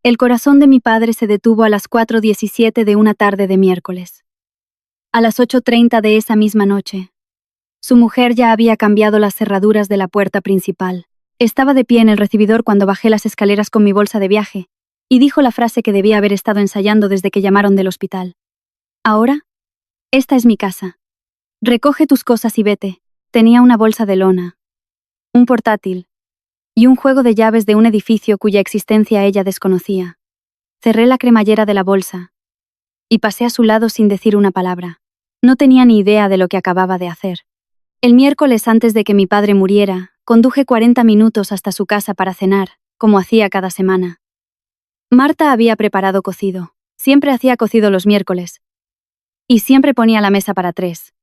El corazón de mi padre se detuvo a las 4:17 de una tarde de miércoles. A las 8:30 de esa misma noche, su mujer ya había cambiado las cerraduras de la puerta principal. Estaba de pie en el recibidor cuando bajé las escaleras con mi bolsa de viaje, y dijo la frase que debía haber estado ensayando desde que llamaron del hospital. Ahora, esta es mi casa. Recoge tus cosas y vete. Tenía una bolsa de lona, un portátil y un juego de llaves de un edificio cuya existencia ella desconocía. Cerré la cremallera de la bolsa y pasé a su lado sin decir una palabra. No tenía ni idea de lo que acababa de hacer. El miércoles antes de que mi padre muriera, conduje 40 minutos hasta su casa para cenar, como hacía cada semana. Marta había preparado cocido. Siempre hacía cocido los miércoles. Y siempre ponía la mesa para 3.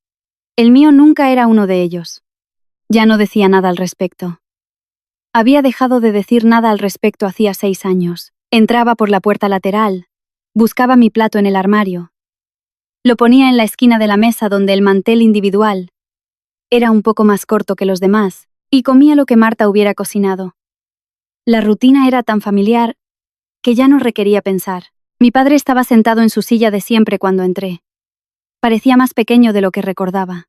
El mío nunca era uno de ellos. Ya no decía nada al respecto. Había dejado de decir nada al respecto hacía 6 años. Entraba por la puerta lateral, buscaba mi plato en el armario. Lo ponía en la esquina de la mesa donde el mantel individual era un poco más corto que los demás, y comía lo que Marta hubiera cocinado. La rutina era tan familiar que ya no requería pensar. Mi padre estaba sentado en su silla de siempre cuando entré. Parecía más pequeño de lo que recordaba.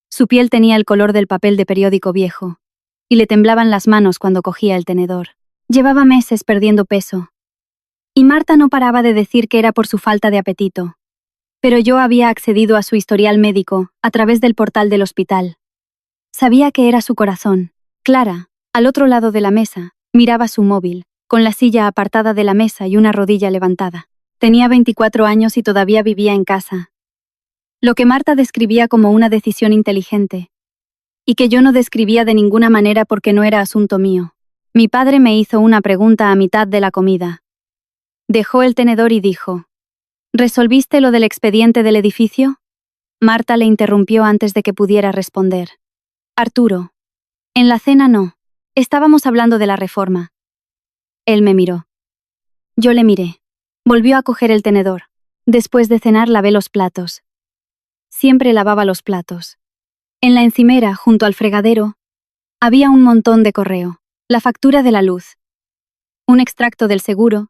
Su piel tenía el color del papel de periódico viejo, y le temblaban las manos cuando cogía el tenedor. Llevaba meses perdiendo peso. Y Marta no paraba de decir que era por su falta de apetito. Pero yo había accedido a su historial médico a través del portal del hospital. Sabía que era su corazón. Clara, al otro lado de la mesa, miraba su móvil, con la silla apartada de la mesa y una rodilla levantada. Tenía 24 años y todavía vivía en casa. Lo que Marta describía como una decisión inteligente, y que yo no describía de ninguna manera porque no era asunto mío. Mi padre me hizo una pregunta a mitad de la comida. Dejó el tenedor y dijo: ¿Resolviste lo del expediente del edificio? Marta le interrumpió antes de que pudiera responder. Arturo. En la cena no. Estábamos hablando de la reforma. Él me miró. Yo le miré. Volvió a coger el tenedor. Después de cenar lavé los platos. Siempre lavaba los platos. En la encimera, junto al fregadero, había un montón de correo, la factura de la luz, un extracto del seguro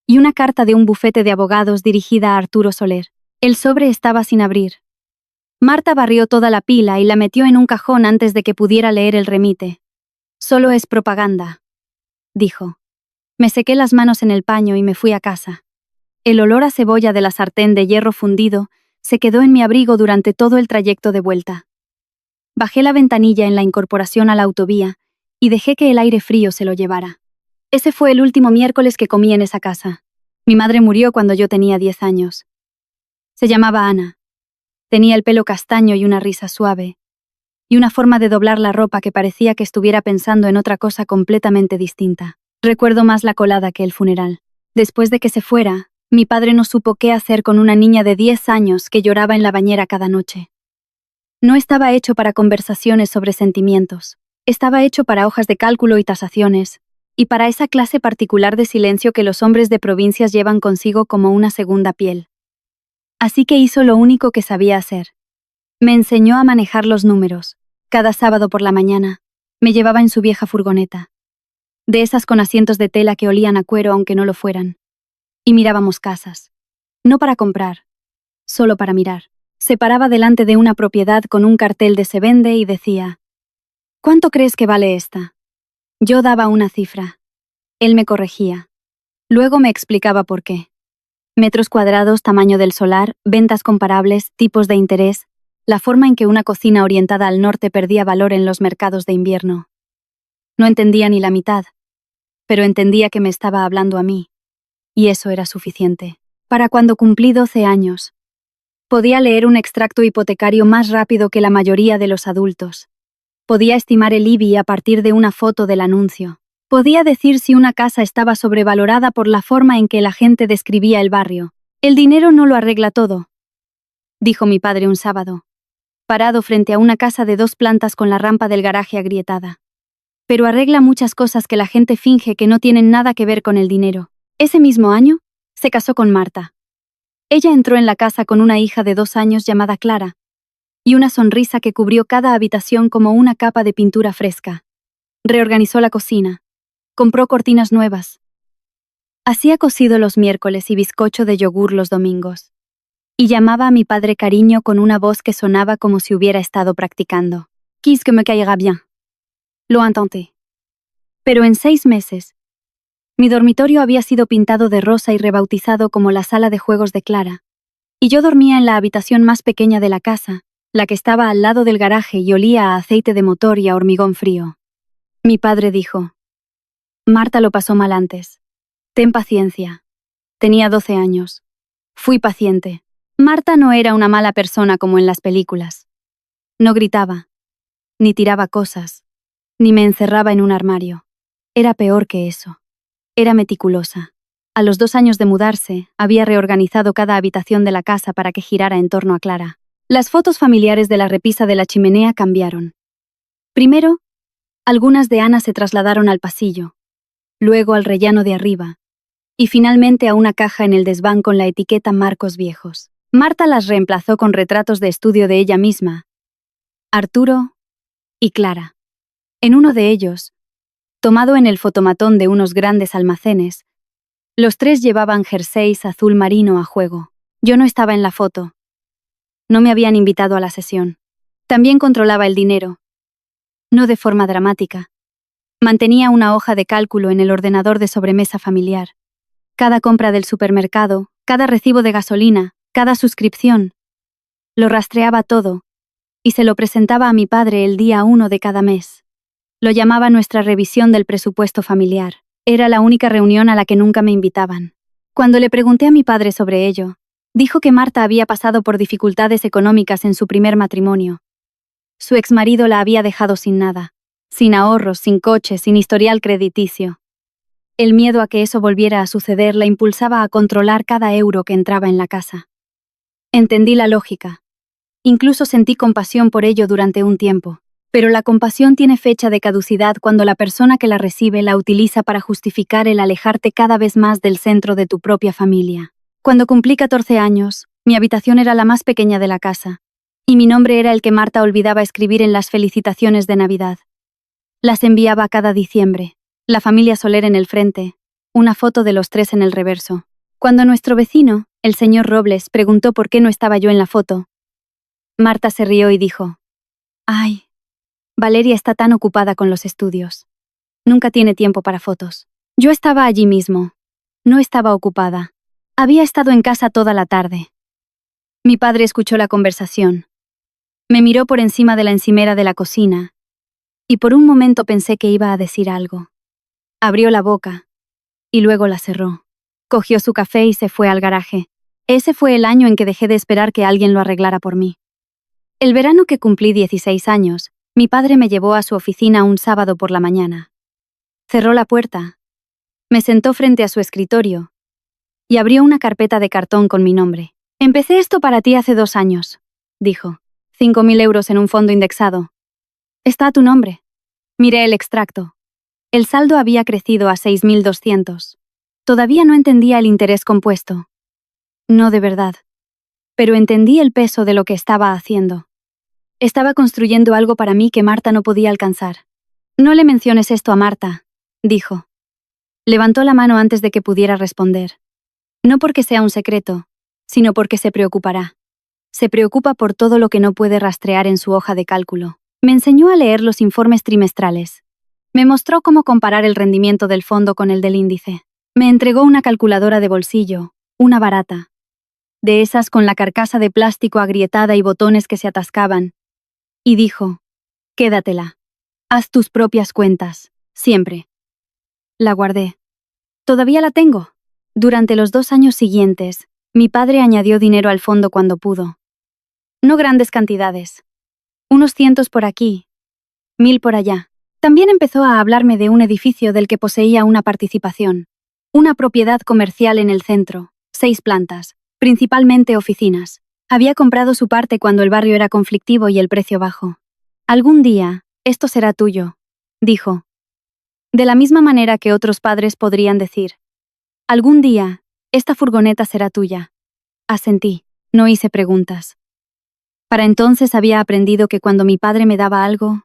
y una carta de un bufete de abogados dirigida a Arturo Soler. El sobre estaba sin abrir. Marta barrió toda la pila y la metió en un cajón antes de que pudiera leer el remite. Solo es propaganda, dijo. Me sequé las manos en el paño y me fui a casa. El olor a cebolla de la sartén de hierro fundido se quedó en mi abrigo durante todo el trayecto de vuelta. Bajé la ventanilla en la incorporación a la autovía y dejé que el aire frío se lo llevara. Ese fue el último miércoles que comí en esa casa. Mi madre murió cuando yo tenía 10 años. Se llamaba Ana. Tenía el pelo castaño y una risa suave, y una forma de doblar la ropa que parecía que estuviera pensando en otra cosa completamente distinta. Recuerdo más la colada que el funeral. Después de que se fuera, mi padre no supo qué hacer con una niña de 10 años que lloraba en la bañera cada noche. No estaba hecho para conversaciones sobre sentimientos. Estaba hecho para hojas de cálculo y tasaciones, y para esa clase particular de silencio que los hombres de provincias llevan consigo como una segunda piel. Así que hizo lo único que sabía hacer. Me enseñó a manejar los números. Cada sábado por la mañana, me llevaba en su vieja furgoneta. De esas con asientos de tela que olían a cuero aunque no lo fueran. Y mirábamos casas. No para comprar, solo para mirar. Se paraba delante de una propiedad con un cartel de se vende y decía: ¿Cuánto crees que vale esta? Yo daba una cifra. Él me corregía. Luego me explicaba por qué. Metros cuadrados, tamaño del solar, ventas comparables, tipos de interés, la forma en que una cocina orientada al norte perdía valor en los mercados de invierno. No entendía ni la mitad, pero entendía que me estaba hablando a mí, y eso era suficiente. Para cuando cumplí 12 años, podía leer un extracto hipotecario más rápido que la mayoría de los adultos. Podía estimar el IBI a partir de una foto del anuncio. Podía decir si una casa estaba sobrevalorada por la forma en que la gente describía el barrio. El dinero no lo arregla todo, dijo mi padre un sábado, parado frente a una casa de 2 plantas con la rampa del garaje agrietada. Pero arregla muchas cosas que la gente finge que no tienen nada que ver con el dinero. Ese mismo año, se casó con Marta. Ella entró en la casa con una hija de 2 años llamada Clara, y una sonrisa que cubrió cada habitación como una capa de pintura fresca. Reorganizó la cocina. Compró cortinas nuevas. Hacía cocido los miércoles y bizcocho de yogur los domingos. Y llamaba a mi padre cariño con una voz que sonaba como si hubiera estado practicando. «Qu'est-ce que me caillera bien?» Lo intenté. Pero en 6 meses, mi dormitorio había sido pintado de rosa y rebautizado como la sala de juegos de Clara. Y yo dormía en la habitación más pequeña de la casa, la que estaba al lado del garaje y olía a aceite de motor y a hormigón frío. Mi padre dijo: «Marta lo pasó mal antes. Ten paciencia». Tenía 12 años. Fui paciente. Marta no era una mala persona como en las películas. No gritaba, ni tiraba cosas, ni me encerraba en un armario. Era peor que eso. Era meticulosa. A los 2 años de mudarse, había reorganizado cada habitación de la casa para que girara en torno a Clara. Las fotos familiares de la repisa de la chimenea cambiaron. Primero, algunas de Ana se trasladaron al pasillo, luego al rellano de arriba, y finalmente a una caja en el desván con la etiqueta Marcos Viejos. Marta las reemplazó con retratos de estudio de ella misma, Arturo y Clara. En uno de ellos, tomado en el fotomatón de unos grandes almacenes, los 3 llevaban jerseys azul marino a juego. Yo no estaba en la foto. No me habían invitado a la sesión. También controlaba el dinero. No de forma dramática. Mantenía una hoja de cálculo en el ordenador de sobremesa familiar. Cada compra del supermercado, cada recibo de gasolina, cada suscripción. Lo rastreaba todo, y se lo presentaba a mi padre el día 1 de cada mes. Lo llamaba nuestra revisión del presupuesto familiar. Era la única reunión a la que nunca me invitaban. Cuando le pregunté a mi padre sobre ello, dijo que Marta había pasado por dificultades económicas en su primer matrimonio. Su exmarido la había dejado sin nada, sin ahorros, sin coche, sin historial crediticio. El miedo a que eso volviera a suceder la impulsaba a controlar cada euro que entraba en la casa. Entendí la lógica. Incluso sentí compasión por ello durante un tiempo. Pero la compasión tiene fecha de caducidad cuando la persona que la recibe la utiliza para justificar el alejarte cada vez más del centro de tu propia familia. Cuando cumplí 14 años, mi habitación era la más pequeña de la casa, y mi nombre era el que Marta olvidaba escribir en las felicitaciones de Navidad. Las enviaba cada diciembre, la familia Soler en el frente, una foto de los 3 en el reverso. Cuando nuestro vecino, el señor Robles, preguntó por qué no estaba yo en la foto, Marta se rió y dijo: «Ay, Valeria está tan ocupada con los estudios. Nunca tiene tiempo para fotos». Yo estaba allí mismo. No estaba ocupada. Había estado en casa toda la tarde. Mi padre escuchó la conversación. Me miró por encima de la encimera de la cocina, y por un momento pensé que iba a decir algo. Abrió la boca, y luego la cerró. Cogió su café y se fue al garaje. Ese fue el año en que dejé de esperar que alguien lo arreglara por mí. El verano que cumplí 16 años, mi padre me llevó a su oficina un sábado por la mañana. Cerró la puerta, me sentó frente a su escritorio y abrió una carpeta de cartón con mi nombre. «Empecé esto para ti hace 2 años», dijo. 5.000 euros en un fondo indexado. «Está a tu nombre». Miré el extracto. El saldo había crecido a 6.200. Todavía no entendía el interés compuesto. No de verdad. Pero entendí el peso de lo que estaba haciendo. Estaba construyendo algo para mí que Marta no podía alcanzar. «No le menciones esto a Marta», dijo. Levantó la mano antes de que pudiera responder. No porque sea un secreto, sino porque se preocupará. Se preocupa por todo lo que no puede rastrear en su hoja de cálculo. Me enseñó a leer los informes trimestrales. Me mostró cómo comparar el rendimiento del fondo con el del índice. Me entregó una calculadora de bolsillo, una barata. De esas con la carcasa de plástico agrietada y botones que se atascaban. Y dijo: «Quédatela. Haz tus propias cuentas, siempre». La guardé. Todavía la tengo. Durante los 2 años siguientes, mi padre añadió dinero al fondo cuando pudo. No grandes cantidades. Unos cientos por aquí, 1.000 por allá. También empezó a hablarme de un edificio del que poseía una participación. Una propiedad comercial en el centro, 6 plantas, principalmente oficinas. Había comprado su parte cuando el barrio era conflictivo y el precio bajo. «Algún día, esto será tuyo», dijo. De la misma manera que otros padres podrían decir: «Algún día, esta furgoneta será tuya». Asentí, no hice preguntas. Para entonces había aprendido que cuando mi padre me daba algo,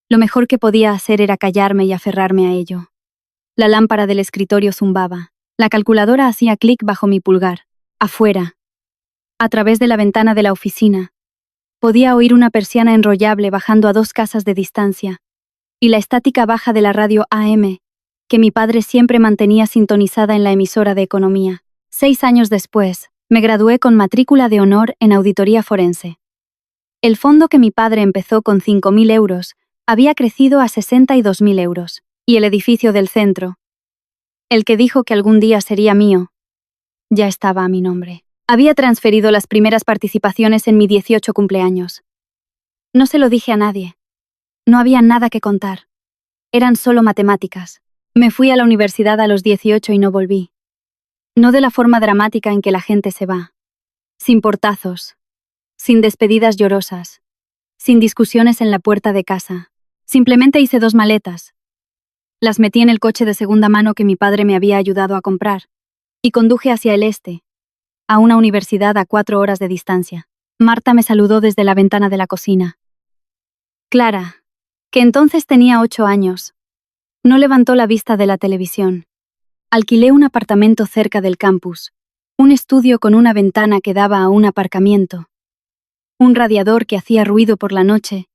lo mejor que podía hacer era callarme y aferrarme a ello. La lámpara del escritorio zumbaba. La calculadora hacía clic bajo mi pulgar. Afuera. A través de la ventana de la oficina. Podía oír una persiana enrollable bajando a 2 casas de distancia, y la estática baja de la radio AM, que mi padre siempre mantenía sintonizada en la emisora de economía. 6 años después, me gradué con matrícula de honor en auditoría forense. El fondo que mi padre empezó con 5.000 euros había crecido a 62.000 euros, y el edificio del centro, el que dijo que algún día sería mío, ya estaba a mi nombre. Había transferido las primeras participaciones en mi 18 cumpleaños. No se lo dije a nadie. No había nada que contar. Eran solo matemáticas. Me fui a la universidad a los 18 y no volví. No de la forma dramática en que la gente se va. Sin portazos. Sin despedidas llorosas. Sin discusiones en la puerta de casa. Simplemente hice 2 maletas. Las metí en el coche de segunda mano que mi padre me había ayudado a comprar, y conduje hacia el este, a una universidad a 4 horas de distancia. Marta me saludó desde la ventana de la cocina. Clara, que entonces tenía 8 años, no levantó la vista de la televisión. Alquilé un apartamento cerca del campus, un estudio con una ventana que daba a un aparcamiento, un radiador que hacía ruido por la noche,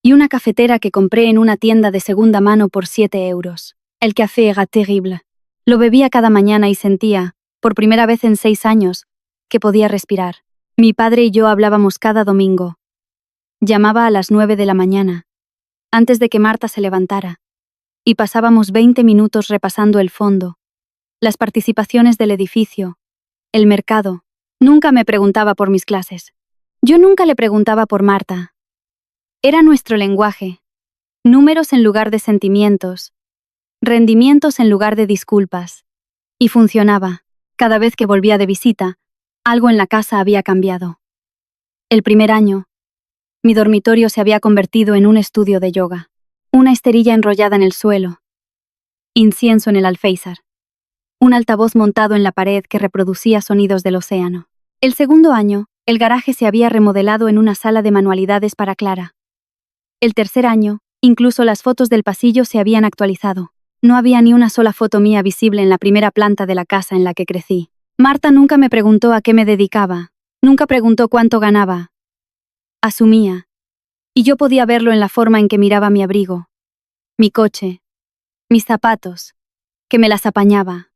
y una cafetera que compré en una tienda de segunda mano por 7 euros. El café era terrible. Lo bebía cada mañana y sentía, por primera vez en 6 años, que podía respirar. Mi padre y yo hablábamos cada domingo. Llamaba a las 9 de la mañana, antes de que Marta se levantara, y pasábamos 20 minutos repasando el fondo, las participaciones del edificio, el mercado. Nunca me preguntaba por mis clases. Yo nunca le preguntaba por Marta. Era nuestro lenguaje. Números en lugar de sentimientos. Rendimientos en lugar de disculpas. Y funcionaba. Cada vez que volvía de visita, algo en la casa había cambiado. El primer año, mi dormitorio se había convertido en un estudio de yoga. Una esterilla enrollada en el suelo. Incienso en el alféizar. Un altavoz montado en la pared que reproducía sonidos del océano. El segundo año, el garaje se había remodelado en una sala de manualidades para Clara. El tercer año, incluso las fotos del pasillo se habían actualizado. No había ni una sola foto mía visible en la primera planta de la casa en la que crecí. Marta nunca me preguntó a qué me dedicaba, nunca preguntó cuánto ganaba. Asumía. Y yo podía verlo en la forma en que miraba mi abrigo, mi coche, mis zapatos, que me las apañaba.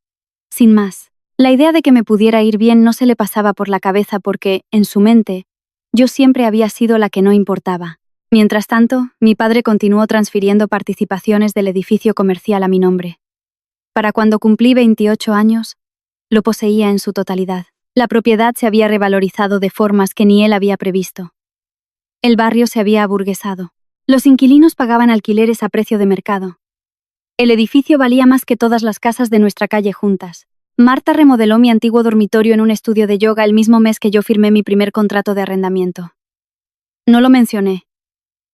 Sin más, la idea de que me pudiera ir bien no se le pasaba por la cabeza porque, en su mente, yo siempre había sido la que no importaba. Mientras tanto, mi padre continuó transfiriendo participaciones del edificio comercial a mi nombre. Para cuando cumplí 28 años, lo poseía en su totalidad. La propiedad se había revalorizado de formas que ni él había previsto. El barrio se había aburguesado. Los inquilinos pagaban alquileres a precio de mercado. El edificio valía más que todas las casas de nuestra calle juntas. Marta remodeló mi antiguo dormitorio en un estudio de yoga el mismo mes que yo firmé mi primer contrato de arrendamiento. No lo mencioné.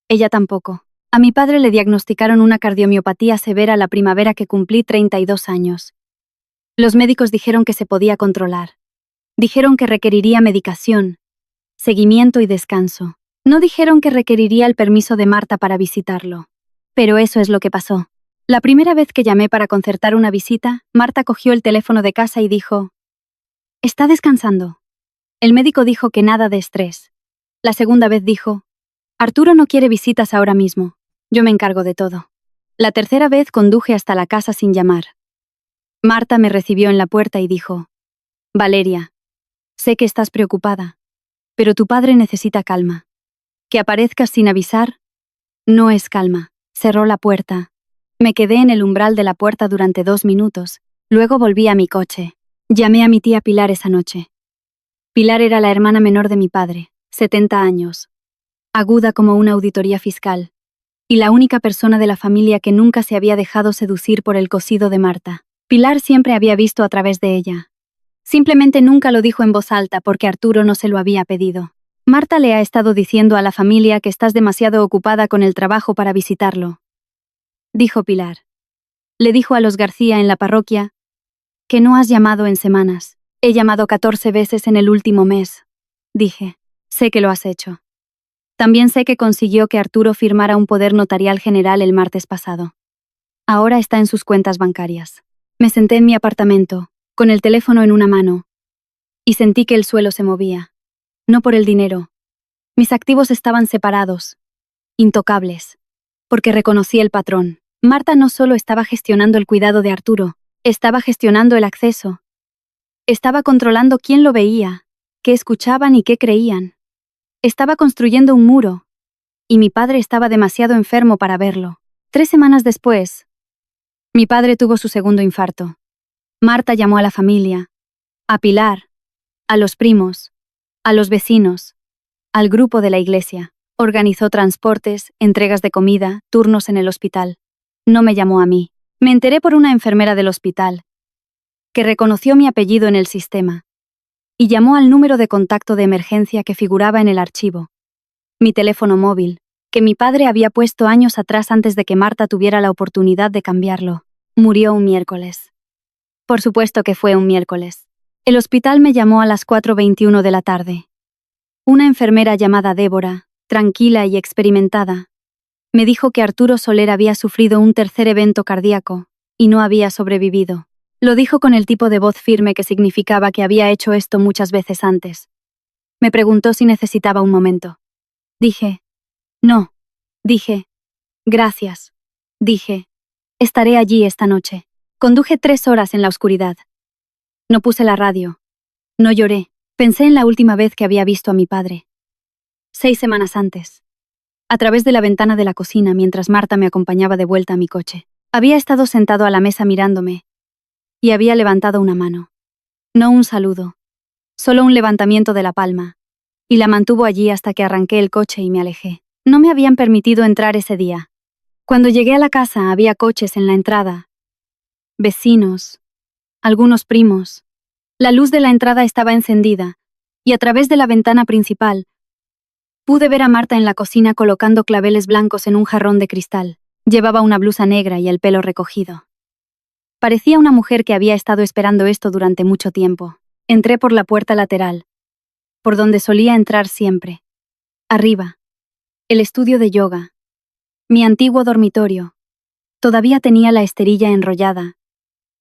Ella tampoco. A mi padre le diagnosticaron una cardiomiopatía severa la primavera que cumplí 32 años. Los médicos dijeron que se podía controlar. Dijeron que requeriría medicación, seguimiento y descanso. No dijeron que requeriría el permiso de Marta para visitarlo. Pero eso es lo que pasó. La primera vez que llamé para concertar una visita, Marta cogió el teléfono de casa y dijo: «Está descansando». El médico dijo que nada de estrés. La segunda vez dijo: «Arturo no quiere visitas ahora mismo. Yo me encargo de todo». La tercera vez conduje hasta la casa sin llamar. Marta me recibió en la puerta y dijo: «Valeria, sé que estás preocupada, pero tu padre necesita calma. Que aparezcas sin avisar no es calma». Cerró la puerta. Me quedé en el umbral de la puerta durante 2 minutos, luego volví a mi coche. Llamé a mi tía Pilar esa noche. Pilar era la hermana menor de mi padre, 70 años, aguda como una auditoría fiscal, y la única persona de la familia que nunca se había dejado seducir por el cosido de Marta. Pilar siempre había visto a través de ella. Simplemente nunca lo dijo en voz alta porque Arturo no se lo había pedido. «Marta le ha estado diciendo a la familia que estás demasiado ocupada con el trabajo para visitarlo», dijo Pilar. Le dijo a los García en la parroquia que no has llamado en semanas. «He llamado 14 veces en el último mes», dije. «Sé que lo has hecho». También sé que consiguió que Arturo firmara un poder notarial general el martes pasado. Ahora está en sus cuentas bancarias. Me senté en mi apartamento, con el teléfono en una mano, y sentí que el suelo se movía. No por el dinero. Mis activos estaban separados, intocables, porque reconocí el patrón. Marta no solo estaba gestionando el cuidado de Arturo, estaba gestionando el acceso. Estaba controlando quién lo veía, qué escuchaban y qué creían. Estaba construyendo un muro, y mi padre estaba demasiado enfermo para verlo. 3 semanas después, mi padre tuvo su segundo infarto. Marta llamó a la familia, a Pilar, a los primos, a los vecinos, al grupo de la iglesia. Organizó transportes, entregas de comida, turnos en el hospital. No me llamó a mí. Me enteré por una enfermera del hospital, que reconoció mi apellido en el sistema, y llamó al número de contacto de emergencia que figuraba en el archivo. Mi teléfono móvil, que mi padre había puesto años atrás antes de que Marta tuviera la oportunidad de cambiarlo, murió un miércoles. Por supuesto que fue un miércoles. El hospital me llamó a las 4:21 de la tarde. Una enfermera llamada Débora, tranquila y experimentada, me dijo que Arturo Soler había sufrido un tercer evento cardíaco y no había sobrevivido. Lo dijo con el tipo de voz firme que significaba que había hecho esto muchas veces antes. Me preguntó si necesitaba un momento. Dije, no. Dije, gracias. Dije, estaré allí esta noche. Conduje 3 horas en la oscuridad. No puse la radio. No lloré. Pensé en la última vez que había visto a mi padre. 6 semanas antes. A través de la ventana de la cocina mientras Marta me acompañaba de vuelta a mi coche. Había estado sentado a la mesa mirándome, y había levantado una mano. No un saludo, solo un levantamiento de la palma, y la mantuvo allí hasta que arranqué el coche y me alejé. No me habían permitido entrar ese día. Cuando llegué a la casa había coches en la entrada, vecinos, algunos primos. La luz de la entrada estaba encendida, y a través de la ventana principal, pude ver a Marta en la cocina colocando claveles blancos en un jarrón de cristal. Llevaba una blusa negra y el pelo recogido. Parecía una mujer que había estado esperando esto durante mucho tiempo. Entré por la puerta lateral, por donde solía entrar siempre. Arriba, el estudio de yoga, mi antiguo dormitorio. Todavía tenía la esterilla enrollada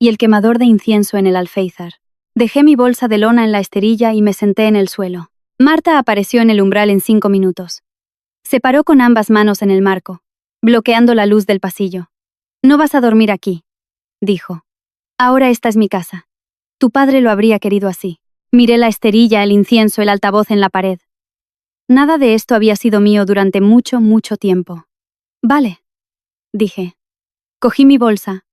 y el quemador de incienso en el alféizar. Dejé mi bolsa de lona en la esterilla y me senté en el suelo. Marta apareció en el umbral en 5 minutos. Se paró con ambas manos en el marco, bloqueando la luz del pasillo. No vas a dormir aquí, dijo. Ahora esta es mi casa. Tu padre lo habría querido así. Miré la esterilla, el incienso, el altavoz en la pared. Nada de esto había sido mío durante mucho, mucho tiempo. Vale, dije. Cogí mi bolsa,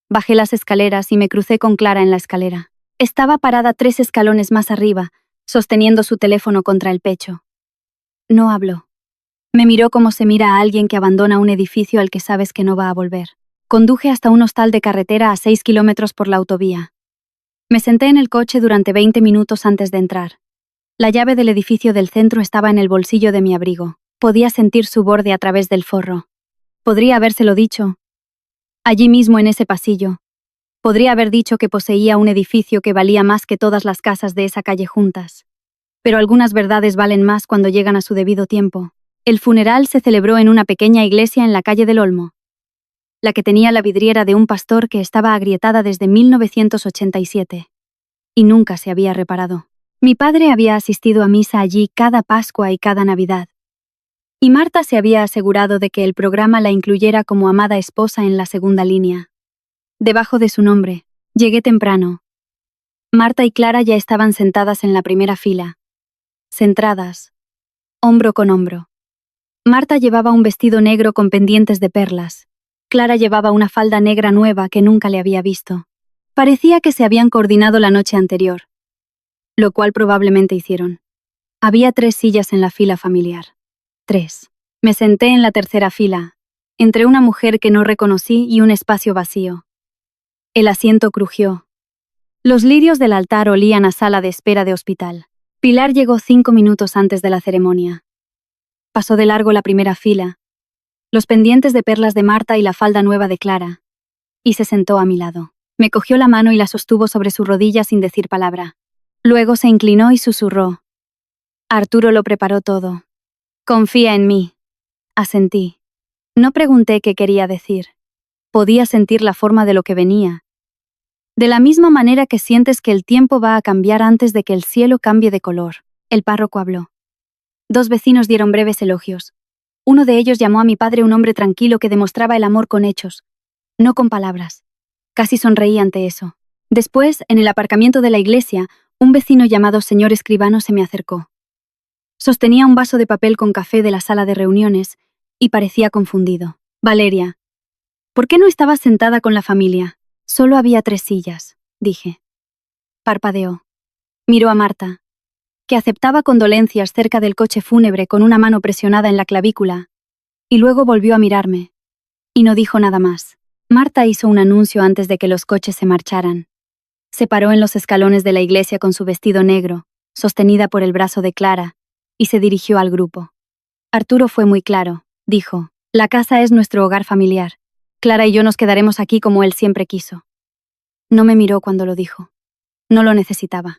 bajé las escaleras y me crucé con Clara en la escalera. Estaba parada 3 escalones más arriba, sosteniendo su teléfono contra el pecho. No habló. Me miró como se mira a alguien que abandona un edificio al que sabes que no va a volver. Conduje hasta un hostal de carretera a 6 kilómetros por la autovía. Me senté en el coche durante 20 minutos antes de entrar. La llave del edificio del centro estaba en el bolsillo de mi abrigo. Podía sentir su borde a través del forro. Podría habérselo dicho. Allí mismo en ese pasillo. Podría haber dicho que poseía un edificio que valía más que todas las casas de esa calle juntas. Pero algunas verdades valen más cuando llegan a su debido tiempo. El funeral se celebró en una pequeña iglesia en la calle del Olmo, la que tenía la vidriera de un pastor que estaba agrietada desde 1987. Y nunca se había reparado. Mi padre había asistido a misa allí cada Pascua y cada Navidad. Y Marta se había asegurado de que el programa la incluyera como amada esposa en la segunda línea. Debajo de su nombre, llegué temprano. Marta y Clara ya estaban sentadas en la primera fila, centradas, hombro con hombro. Marta llevaba un vestido negro con pendientes de perlas. Clara llevaba una falda negra nueva que nunca le había visto. Parecía que se habían coordinado la noche anterior, lo cual probablemente hicieron. Había 3 sillas en la fila familiar. 3. Me senté en la tercera fila, entre una mujer que no reconocí y un espacio vacío. El asiento crujió. Los lirios del altar olían a sala de espera de hospital. Pilar llegó 5 minutos antes de la ceremonia. Pasó de largo la primera fila, los pendientes de perlas de Marta y la falda nueva de Clara, y se sentó a mi lado. Me cogió la mano y la sostuvo sobre su rodilla sin decir palabra. Luego se inclinó y susurró. Arturo lo preparó todo. Confía en mí. Asentí. No pregunté qué quería decir. Podía sentir la forma de lo que venía. De la misma manera que sientes que el tiempo va a cambiar antes de que el cielo cambie de color. El párroco habló. 2 vecinos dieron breves elogios. Uno de ellos llamó a mi padre un hombre tranquilo que demostraba el amor con hechos, no con palabras. Casi sonreí ante eso. Después, en el aparcamiento de la iglesia, un vecino llamado señor escribano se me acercó. Sostenía un vaso de papel con café de la sala de reuniones y parecía confundido. Valeria, ¿por qué no estabas sentada con la familia? Solo había 3 sillas, dije. Parpadeó. Miró a Marta, que aceptaba condolencias cerca del coche fúnebre con una mano presionada en la clavícula, y luego volvió a mirarme. Y no dijo nada más. Marta hizo un anuncio antes de que los coches se marcharan. Se paró en los escalones de la iglesia con su vestido negro, sostenida por el brazo de Clara, y se dirigió al grupo. Arturo fue muy claro, dijo, la casa es nuestro hogar familiar. Clara y yo nos quedaremos aquí como él siempre quiso. No me miró cuando lo dijo. No lo necesitaba.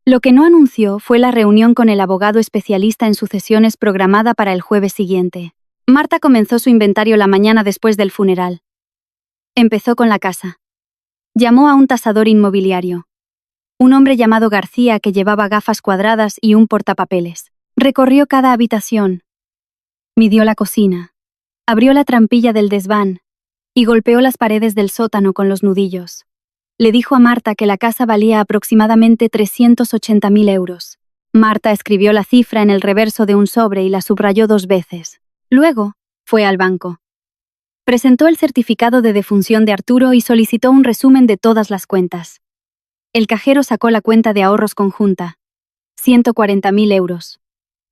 Lo que no anunció fue la reunión con el abogado especialista en sucesiones programada para el jueves siguiente. Marta comenzó su inventario la mañana después del funeral. Empezó con la casa. Llamó a un tasador inmobiliario. Un hombre llamado García que llevaba gafas cuadradas y un portapapeles. Recorrió cada habitación. Midió la cocina. Abrió la trampilla del desván y golpeó las paredes del sótano con los nudillos. Le dijo a Marta que la casa valía aproximadamente 380.000 euros. Marta escribió la cifra en el reverso de un sobre y la subrayó 2 veces. Luego, fue al banco. Presentó el certificado de defunción de Arturo y solicitó un resumen de todas las cuentas. El cajero sacó la cuenta de ahorros conjunta. 140.000 euros.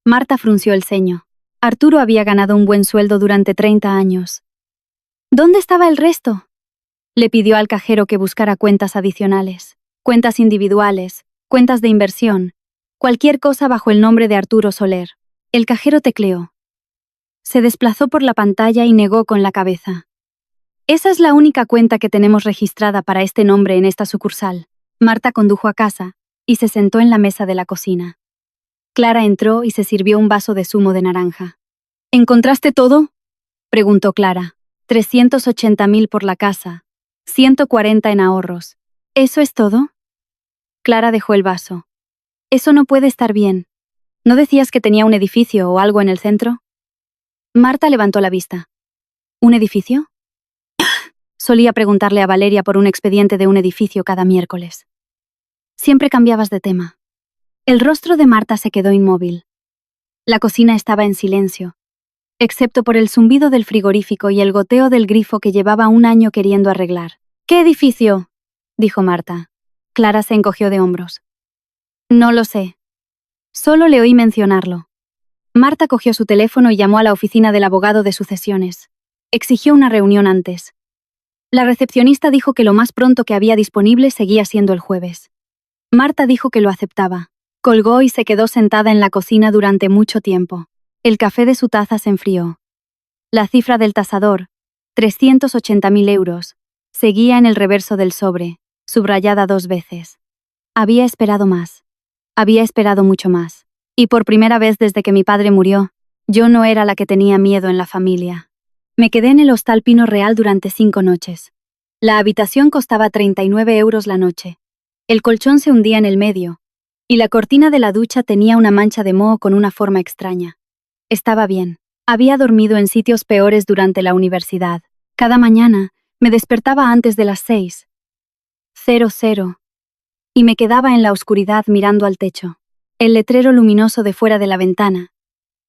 Marta frunció el ceño. Arturo había ganado un buen sueldo durante 30 años. ¿Dónde estaba el resto? Le pidió al cajero que buscara cuentas adicionales, cuentas individuales, cuentas de inversión, cualquier cosa bajo el nombre de Arturo Soler. El cajero tecleó. Se desplazó por la pantalla y negó con la cabeza. Esa es la única cuenta que tenemos registrada para este nombre en esta sucursal. Marta condujo a casa y se sentó en la mesa de la cocina. Clara entró y se sirvió un vaso de zumo de naranja. ¿Encontraste todo? Preguntó Clara. 380.000 por la casa, 140 en ahorros. ¿Eso es todo? Clara dejó el vaso. Eso no puede estar bien. ¿No decías que tenía un edificio o algo en el centro? Marta levantó la vista. ¿Un edificio? Solía preguntarle a Valeria por un expediente de un edificio cada miércoles. Siempre cambiabas de tema. El rostro de Marta se quedó inmóvil. La cocina estaba en silencio, excepto por el zumbido del frigorífico y el goteo del grifo que llevaba un año queriendo arreglar. ¿Qué edificio?, dijo Marta. Clara se encogió de hombros. No lo sé. Solo le oí mencionarlo. Marta cogió su teléfono y llamó a la oficina del abogado de sucesiones. Exigió una reunión antes. La recepcionista dijo que lo más pronto que había disponible seguía siendo el jueves. Marta dijo que lo aceptaba. Colgó y se quedó sentada en la cocina durante mucho tiempo. El café de su taza se enfrió. La cifra del tasador, 380.000 euros, seguía en el reverso del sobre, subrayada 2 veces. Había esperado más. Había esperado mucho más. Y por primera vez desde que mi padre murió, yo no era la que tenía miedo en la familia. Me quedé en el Hostal Pino Real durante 5 noches. La habitación costaba 39 euros la noche. El colchón se hundía en el medio, y la cortina de la ducha tenía una mancha de moho con una forma extraña. Estaba bien. Había dormido en sitios peores durante la universidad. Cada mañana me despertaba antes de las 6:00, y me quedaba en la oscuridad mirando al techo. El letrero luminoso de fuera de la ventana,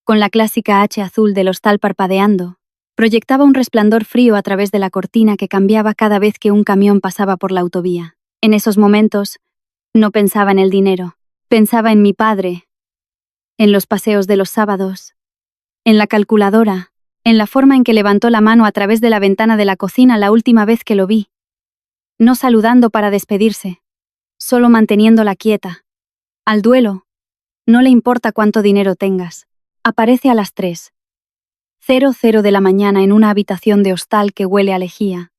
con la clásica H azul del hostal parpadeando, proyectaba un resplandor frío a través de la cortina que cambiaba cada vez que un camión pasaba por la autovía. En esos momentos, no pensaba en el dinero. Pensaba en mi padre, en los paseos de los sábados, en la calculadora, en la forma en que levantó la mano a través de la ventana de la cocina la última vez que lo vi. No saludando para despedirse, solo manteniéndola quieta. Al duelo, no le importa cuánto dinero tengas. Aparece a las 3:00 de la mañana en una habitación de hostal que huele a lejía.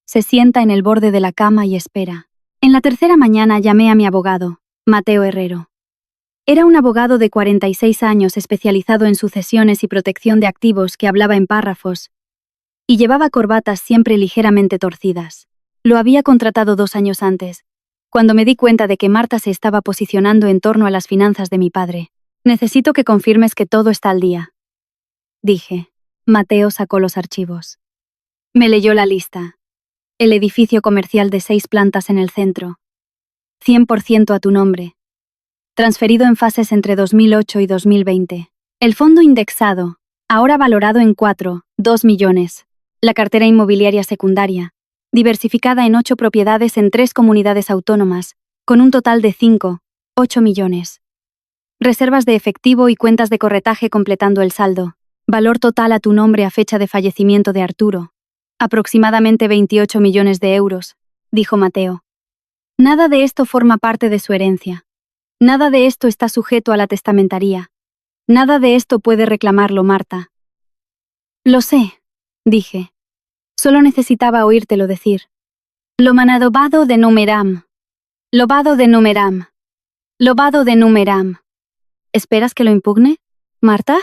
Se sienta en el borde de la cama y espera. En la tercera mañana llamé a mi abogado, Mateo Herrero. Era un abogado de 46 años especializado en sucesiones y protección de activos que hablaba en párrafos y llevaba corbatas siempre ligeramente torcidas. Lo había contratado 2 años antes, cuando me di cuenta de que Marta se estaba posicionando en torno a las finanzas de mi padre. Necesito que confirmes que todo está al día, dije. Mateo sacó los archivos. Me leyó la lista. El edificio comercial de 6 plantas en el centro. 100% a tu nombre. Transferido en fases entre 2008 y 2020. El fondo indexado, ahora valorado en 2 millones. La cartera inmobiliaria secundaria, diversificada en 8 propiedades en 3 comunidades autónomas, con un total de 8 millones. Reservas de efectivo y cuentas de corretaje completando el saldo. Valor total a tu nombre a fecha de fallecimiento de Arturo. Aproximadamente 28 millones de euros, dijo Mateo. Nada de esto forma parte de su herencia. Nada de esto está sujeto a la testamentaría. Nada de esto puede reclamarlo Marta. Lo sé, dije. Solo necesitaba oírtelo decir. Lo manadobado de numeram. Lobado de numeram. Lobado de numeram. ¿Esperas que lo impugne? ¿Marta?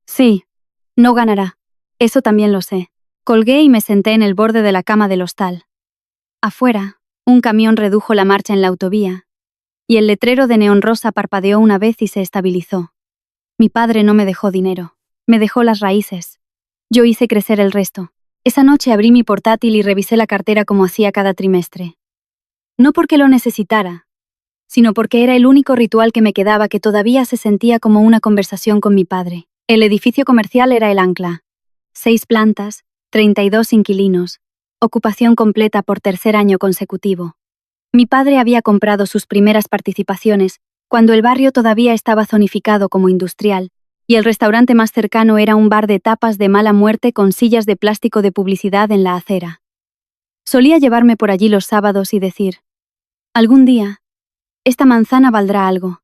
Sí. No ganará. Eso también lo sé. Colgué y me senté en el borde de la cama del hostal. Afuera, un camión redujo la marcha en la autovía, y el letrero de neón rosa parpadeó una vez y se estabilizó. Mi padre no me dejó dinero, me dejó las raíces. Yo hice crecer el resto. Esa noche abrí mi portátil y revisé la cartera como hacía cada trimestre. No porque lo necesitara, sino porque era el único ritual que me quedaba que todavía se sentía como una conversación con mi padre. El edificio comercial era el ancla. 6 plantas, 32 inquilinos, ocupación completa por 3er año consecutivo. Mi padre había comprado sus primeras participaciones cuando el barrio todavía estaba zonificado como industrial, y el restaurante más cercano era un bar de tapas de mala muerte con sillas de plástico de publicidad en la acera. Solía llevarme por allí los sábados y decir, algún día, esta manzana valdrá algo.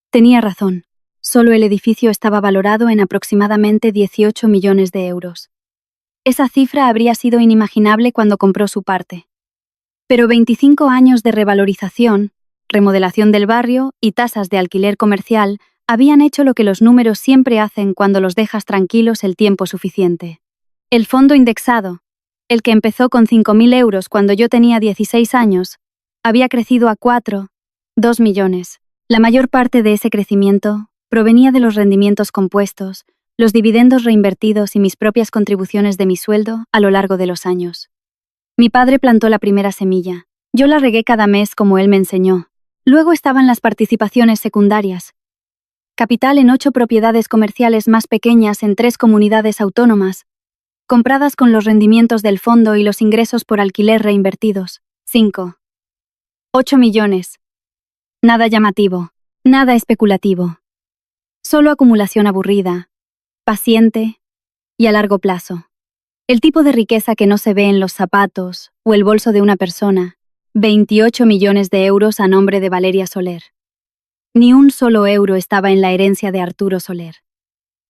Tenía razón. Solo el edificio estaba valorado en aproximadamente 18 millones de euros. Esa cifra habría sido inimaginable cuando compró su parte. Pero 25 años de revalorización, remodelación del barrio y tasas de alquiler comercial habían hecho lo que los números siempre hacen cuando los dejas tranquilos el tiempo suficiente. El fondo indexado, el que empezó con 5.000 euros cuando yo tenía 16 años, había crecido a 2 millones. La mayor parte de ese crecimiento provenía de los rendimientos compuestos, los dividendos reinvertidos y mis propias contribuciones de mi sueldo a lo largo de los años. Mi padre plantó la primera semilla. Yo la regué cada mes como él me enseñó. Luego estaban las participaciones secundarias. Capital en 8 propiedades comerciales más pequeñas en 3 comunidades autónomas, compradas con los rendimientos del fondo y los ingresos por alquiler reinvertidos. 8 millones. Nada llamativo, nada especulativo. Solo acumulación aburrida, paciente y a largo plazo. El tipo de riqueza que no se ve en los zapatos o el bolso de una persona. 28 millones de euros a nombre de Valeria Soler. Ni un solo euro estaba en la herencia de Arturo Soler.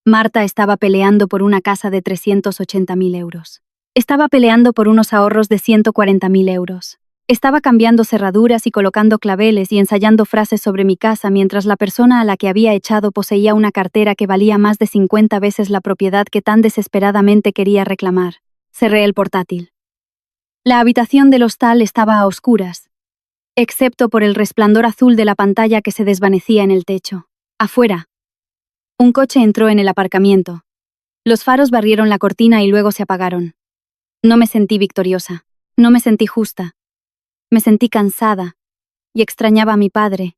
Marta estaba peleando por una casa de 380.000 euros. Estaba peleando por unos ahorros de 140.000 euros. Estaba cambiando cerraduras y colocando claveles y ensayando frases sobre mi casa mientras la persona a la que había echado poseía una cartera que valía más de 50 veces la propiedad que tan desesperadamente quería reclamar. Cerré el portátil. La habitación del hostal estaba a oscuras, excepto por el resplandor azul de la pantalla que se desvanecía en el techo. Afuera, un coche entró en el aparcamiento. Los faros barrieron la cortina y luego se apagaron. No me sentí victoriosa, no me sentí justa. Me sentí cansada y extrañaba a mi padre,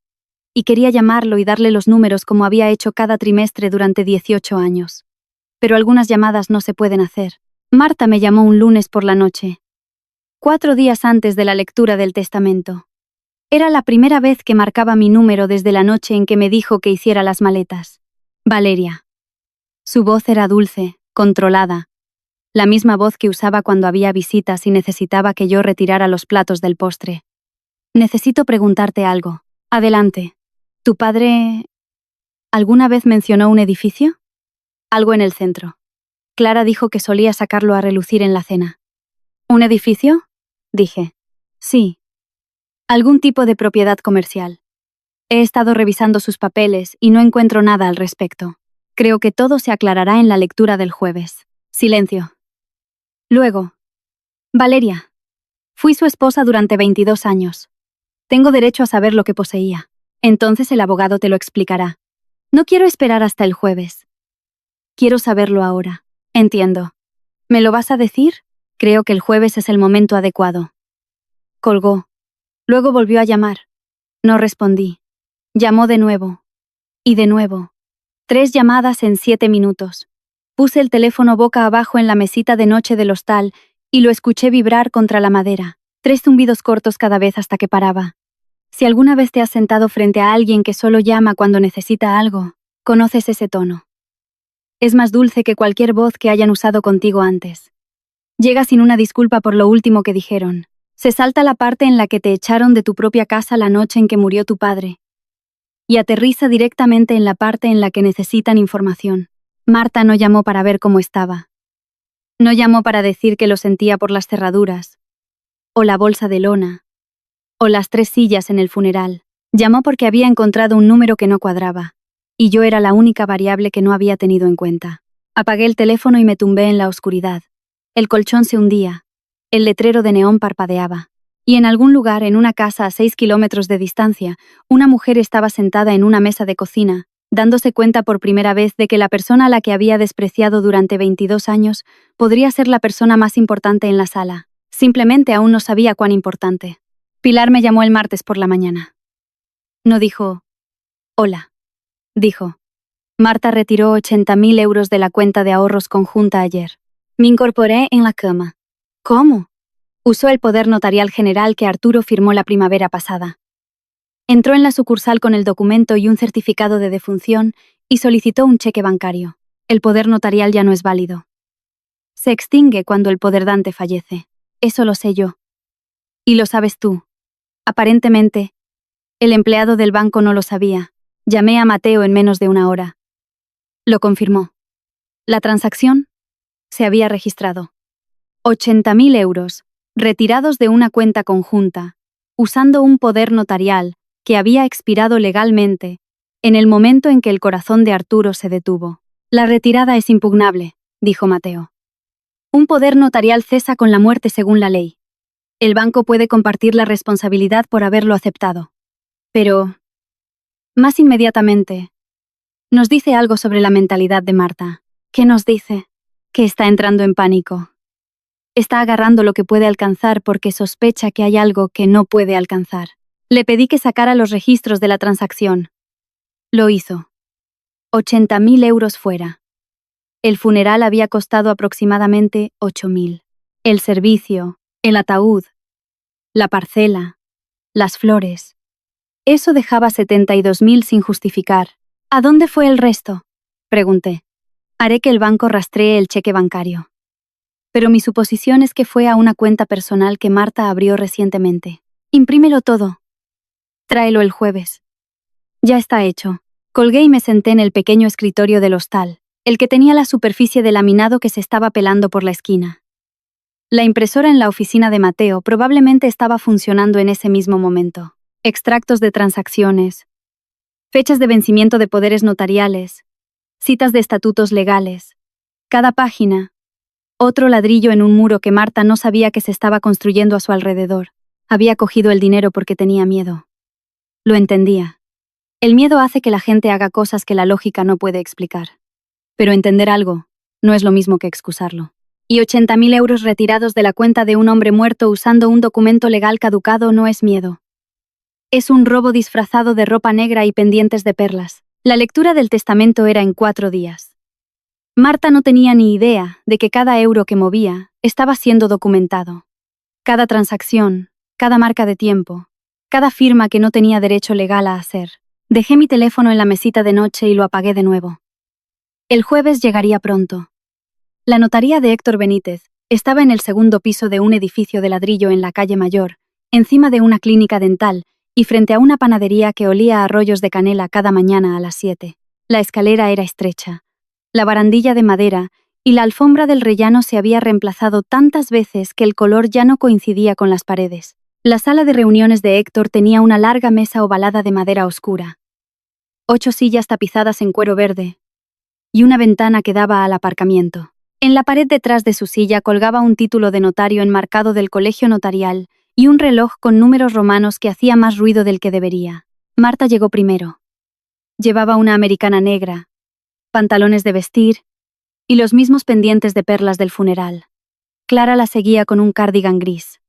y quería llamarlo y darle los números como había hecho cada trimestre durante 18 años. Pero algunas llamadas no se pueden hacer. Marta me llamó un lunes por la noche, 4 días antes de la lectura del testamento. Era la primera vez que marcaba mi número desde la noche en que me dijo que hiciera las maletas. Valeria. Su voz era dulce, controlada, la misma voz que usaba cuando había visitas y necesitaba que yo retirara los platos del postre. Necesito preguntarte algo. Adelante. ¿Tu padre alguna vez mencionó un edificio? Algo en el centro. Clara dijo que solía sacarlo a relucir en la cena. ¿Un edificio? Dije. Sí. Algún tipo de propiedad comercial. He estado revisando sus papeles y no encuentro nada al respecto. Creo que todo se aclarará en la lectura del jueves. Silencio. Luego. Valeria. Fui su esposa durante 22 años. Tengo derecho a saber lo que poseía. Entonces el abogado te lo explicará. No quiero esperar hasta el jueves. Quiero saberlo ahora. Entiendo. ¿Me lo vas a decir? Creo que el jueves es el momento adecuado. Colgó. Luego volvió a llamar. No respondí. Llamó de nuevo. Y de nuevo. 3 llamadas en 7 minutos. Puse el teléfono boca abajo en la mesita de noche del hostal y lo escuché vibrar contra la madera. 3 zumbidos cortos cada vez hasta que paraba. Si alguna vez te has sentado frente a alguien que solo llama cuando necesita algo, conoces ese tono. Es más dulce que cualquier voz que hayan usado contigo antes. Llega sin una disculpa por lo último que dijeron. Se salta la parte en la que te echaron de tu propia casa la noche en que murió tu padre. Y aterriza directamente en la parte en la que necesitan información. Marta no llamó para ver cómo estaba. No llamó para decir que lo sentía por las cerraduras, o la bolsa de lona, o las 3 sillas en el funeral. Llamó porque había encontrado un número que no cuadraba, y yo era la única variable que no había tenido en cuenta. Apagué el teléfono y me tumbé en la oscuridad. El colchón se hundía, el letrero de neón parpadeaba, y en algún lugar, en una casa a 6 kilómetros de distancia, una mujer estaba sentada en una mesa de cocina, dándose cuenta por primera vez de que la persona a la que había despreciado durante 22 años podría ser la persona más importante en la sala. Simplemente aún no sabía cuán importante. Pilar me llamó el martes por la mañana. No dijo, hola. Dijo, Marta retiró 80.000 euros de la cuenta de ahorros conjunta ayer. Me incorporé en la cama. ¿Cómo? Usó el poder notarial general que Arturo firmó la primavera pasada. Entró en la sucursal con el documento y un certificado de defunción y solicitó un cheque bancario. El poder notarial ya no es válido. Se extingue cuando el poder dante fallece. Eso lo sé yo. Y lo sabes tú. Aparentemente, el empleado del banco no lo sabía. Llamé a Mateo en menos de 1 hora. Lo confirmó. La transacción se había registrado. 80.000 euros, retirados de una cuenta conjunta, usando un poder notarial que había expirado legalmente en el momento en que el corazón de Arturo se detuvo. La retirada es impugnable, dijo Mateo. Un poder notarial cesa con la muerte según la ley. El banco puede compartir la responsabilidad por haberlo aceptado. Pero, más inmediatamente, nos dice algo sobre la mentalidad de Marta. ¿Qué nos dice? Que está entrando en pánico. Está agarrando lo que puede alcanzar porque sospecha que hay algo que no puede alcanzar. Le pedí que sacara los registros de la transacción. Lo hizo. 80.000 euros fuera. El funeral había costado aproximadamente 8.000. El servicio, el ataúd, la parcela, las flores. Eso dejaba 72.000 sin justificar. ¿A dónde fue el resto? Pregunté. Haré que el banco rastree el cheque bancario. Pero mi suposición es que fue a una cuenta personal que Marta abrió recientemente. Imprímelo todo. Tráelo el jueves. Ya está hecho. Colgué y me senté en el pequeño escritorio del hostal, el que tenía la superficie de laminado que se estaba pelando por la esquina. La impresora en la oficina de Mateo probablemente estaba funcionando en ese mismo momento. Extractos de transacciones, fechas de vencimiento de poderes notariales, citas de estatutos legales. Cada página, otro ladrillo en un muro que Marta no sabía que se estaba construyendo a su alrededor. Había cogido el dinero porque tenía miedo. Lo entendía. El miedo hace que la gente haga cosas que la lógica no puede explicar. Pero entender algo no es lo mismo que excusarlo. Y 80.000 euros retirados de la cuenta de un hombre muerto usando un documento legal caducado no es miedo. Es un robo disfrazado de ropa negra y pendientes de perlas. La lectura del testamento era en 4 días. Marta no tenía ni idea de que cada euro que movía estaba siendo documentado. Cada transacción, cada marca de tiempo, cada firma que no tenía derecho legal a hacer. Dejé mi teléfono en la mesita de noche y lo apagué de nuevo. El jueves llegaría pronto. La notaría de Héctor Benítez estaba en el 2º piso de un edificio de ladrillo en la calle Mayor, encima de una clínica dental y frente a una panadería que olía a rollos de canela cada mañana a las 7. La escalera era estrecha, la barandilla de madera y la alfombra del rellano se había reemplazado tantas veces que el color ya no coincidía con las paredes. La sala de reuniones de Héctor tenía una larga mesa ovalada de madera oscura, 8 sillas tapizadas en cuero verde y una ventana que daba al aparcamiento. En la pared detrás de su silla colgaba un título de notario enmarcado del colegio notarial y un reloj con números romanos que hacía más ruido del que debería. Marta llegó primero. Llevaba una americana negra, pantalones de vestir y los mismos pendientes de perlas del funeral. Clara la seguía con un cardigan gris,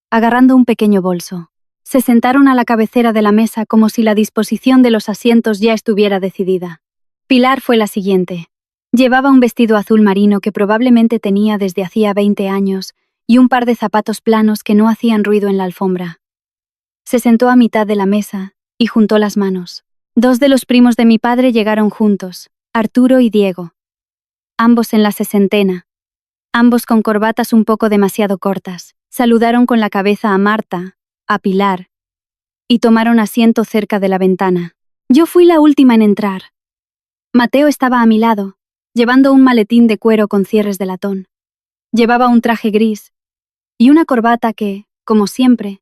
agarrando un pequeño bolso. Se sentaron a la cabecera de la mesa como si la disposición de los asientos ya estuviera decidida. Pilar fue la siguiente. Llevaba un vestido azul marino que probablemente tenía desde hacía 20 años y un par de zapatos planos que no hacían ruido en la alfombra. Se sentó a mitad de la mesa y juntó las manos. Dos de los primos de mi padre llegaron juntos, Arturo y Diego. Ambos en la sesentena. Ambos con corbatas un poco demasiado cortas. Saludaron con la cabeza a Marta, a Pilar, y tomaron asiento cerca de la ventana. Yo fui la última en entrar. Mateo estaba a mi lado, llevando un maletín de cuero con cierres de latón. Llevaba un traje gris y una corbata que, como siempre,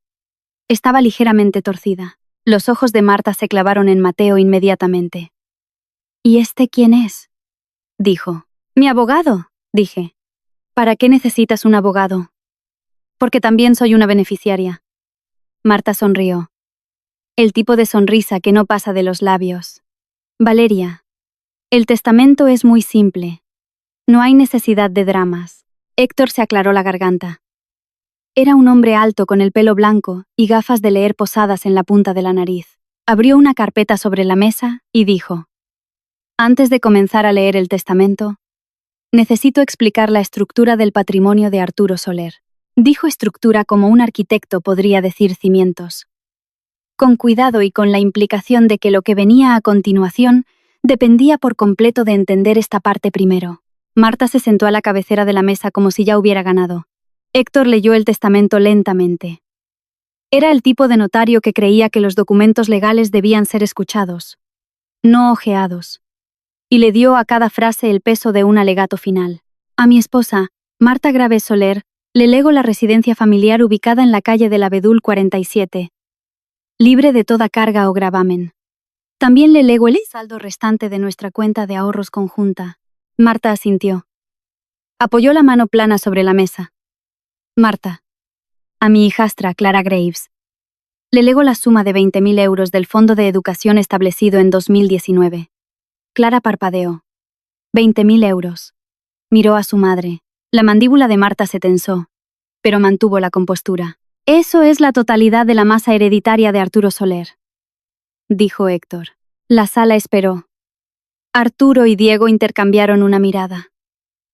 estaba ligeramente torcida. Los ojos de Marta se clavaron en Mateo inmediatamente. ¿Y este quién es?, dijo. Mi abogado, dije. ¿Para qué necesitas un abogado? Porque también soy una beneficiaria. Marta sonrió. El tipo de sonrisa que no pasa de los labios. Valeria, el testamento es muy simple. No hay necesidad de dramas. Héctor se aclaró la garganta. Era un hombre alto con el pelo blanco y gafas de leer posadas en la punta de la nariz. Abrió una carpeta sobre la mesa y dijo: Antes de comenzar a leer el testamento, necesito explicar la estructura del patrimonio de Arturo Soler. Dijo estructura como un arquitecto podría decir cimientos. Con cuidado y con la implicación de que lo que venía a continuación dependía por completo de entender esta parte primero. Marta se sentó a la cabecera de la mesa como si ya hubiera ganado. Héctor leyó el testamento lentamente. Era el tipo de notario que creía que los documentos legales debían ser escuchados, no ojeados, y le dio a cada frase el peso de un alegato final. A mi esposa, Marta Graves Soler, le lego la residencia familiar ubicada en la calle del Abedul 47, libre de toda carga o gravamen. También le lego el saldo restante de nuestra cuenta de ahorros conjunta. Marta asintió. Apoyó la mano plana sobre la mesa. Marta, a mi hijastra Clara Graves, le lego la suma de 20.000 euros del Fondo de Educación establecido en 2019. Clara parpadeó. 20.000 euros. Miró a su madre. La mandíbula de Marta se tensó, pero mantuvo la compostura. Eso es la totalidad de la masa hereditaria de Arturo Soler, dijo Héctor. La sala esperó. Arturo y Diego intercambiaron una mirada.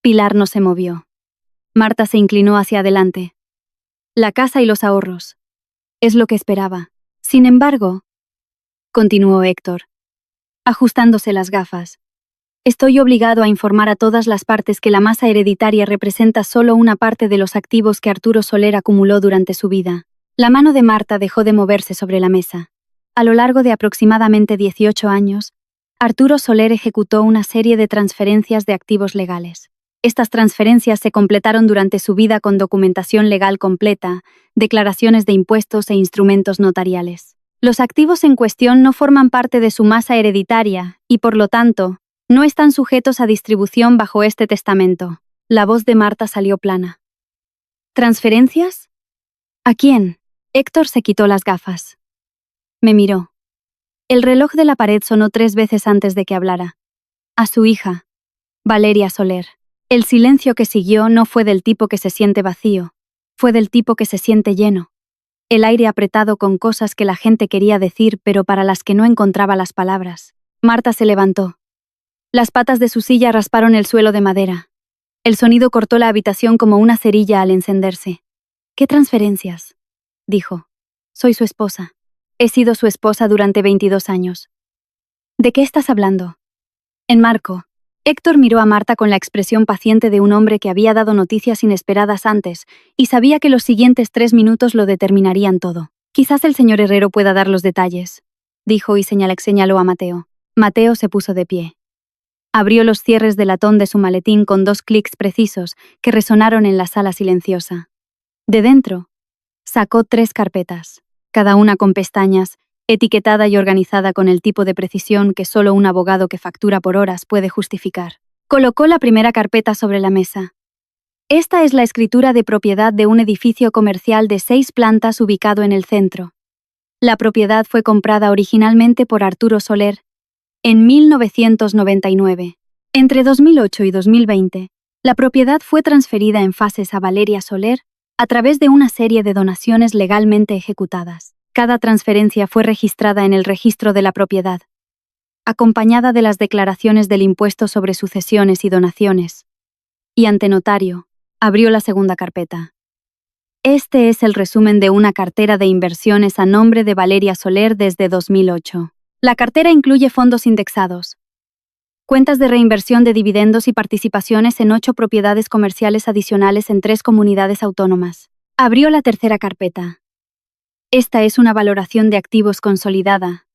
Pilar no se movió. Marta se inclinó hacia adelante. La casa y los ahorros. Es lo que esperaba. Sin embargo, continuó Héctor, ajustándose las gafas, estoy obligado a informar a todas las partes que la masa hereditaria representa solo una parte de los activos que Arturo Soler acumuló durante su vida. La mano de Marta dejó de moverse sobre la mesa. A lo largo de aproximadamente 18 años, Arturo Soler ejecutó una serie de transferencias de activos legales. Estas transferencias se completaron durante su vida con documentación legal completa, declaraciones de impuestos e instrumentos notariales. Los activos en cuestión no forman parte de su masa hereditaria y, por lo tanto, no están sujetos a distribución bajo este testamento. La voz de Marta salió plana. ¿Transferencias? ¿A quién? Héctor se quitó las gafas. Me miró. El reloj de la pared sonó 3 veces antes de que hablara. A su hija, Valeria Soler. El silencio que siguió no fue del tipo que se siente vacío, fue del tipo que se siente lleno. El aire apretado con cosas que la gente quería decir pero para las que no encontraba las palabras. Marta se levantó. Las patas de su silla rasparon el suelo de madera. El sonido cortó la habitación como una cerilla al encenderse. ¿Qué transferencias?, dijo. Soy su esposa. He sido su esposa durante 22 años. ¿De qué estás hablando? Enmarco. Héctor miró a Marta con la expresión paciente de un hombre que había dado noticias inesperadas antes y sabía que los siguientes 3 minutos lo determinarían todo. Quizás el señor Herrero pueda dar los detalles, dijo y señaló a Mateo. Mateo se puso de pie. Abrió los cierres de latón de su maletín con 2 clics precisos que resonaron en la sala silenciosa. De dentro, sacó 3 carpetas, cada una con pestañas, etiquetada y organizada con el tipo de precisión que solo un abogado que factura por horas puede justificar. Colocó la primera carpeta sobre la mesa. Esta es la escritura de propiedad de un edificio comercial de 6 plantas ubicado en el centro. La propiedad fue comprada originalmente por Arturo Soler en 1999. Entre 2008 y 2020, la propiedad fue transferida en fases a Valeria Soler a través de una serie de donaciones legalmente ejecutadas. Cada transferencia fue registrada en el registro de la propiedad, acompañada de las declaraciones del impuesto sobre sucesiones y donaciones, y ante notario, abrió la segunda carpeta. Este es el resumen de una cartera de inversiones a nombre de Valeria Soler desde 2008. La cartera incluye fondos indexados, cuentas de reinversión de dividendos y participaciones en 8 propiedades comerciales adicionales en 3 comunidades autónomas. Abrió la tercera carpeta. Esta es una valoración de activos consolidada,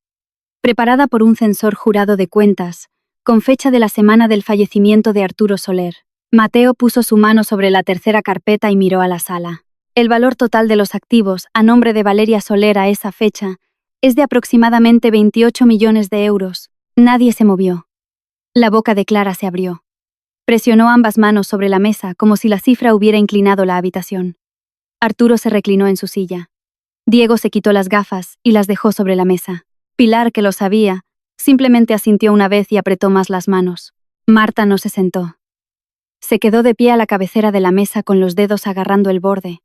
preparada por un censor jurado de cuentas, con fecha de la semana del fallecimiento de Arturo Soler. Mateo puso su mano sobre la tercera carpeta y miró a la sala. El valor total de los activos a nombre de Valeria Soler a esa fecha es de aproximadamente 28 millones de euros. Nadie se movió. La boca de Clara se abrió. Presionó ambas manos sobre la mesa como si la cifra hubiera inclinado la habitación. Arturo se reclinó en su silla. Diego se quitó las gafas y las dejó sobre la mesa. Pilar, que lo sabía, simplemente asintió una vez y apretó más las manos. Marta no se sentó. Se quedó de pie a la cabecera de la mesa con los dedos agarrando el borde,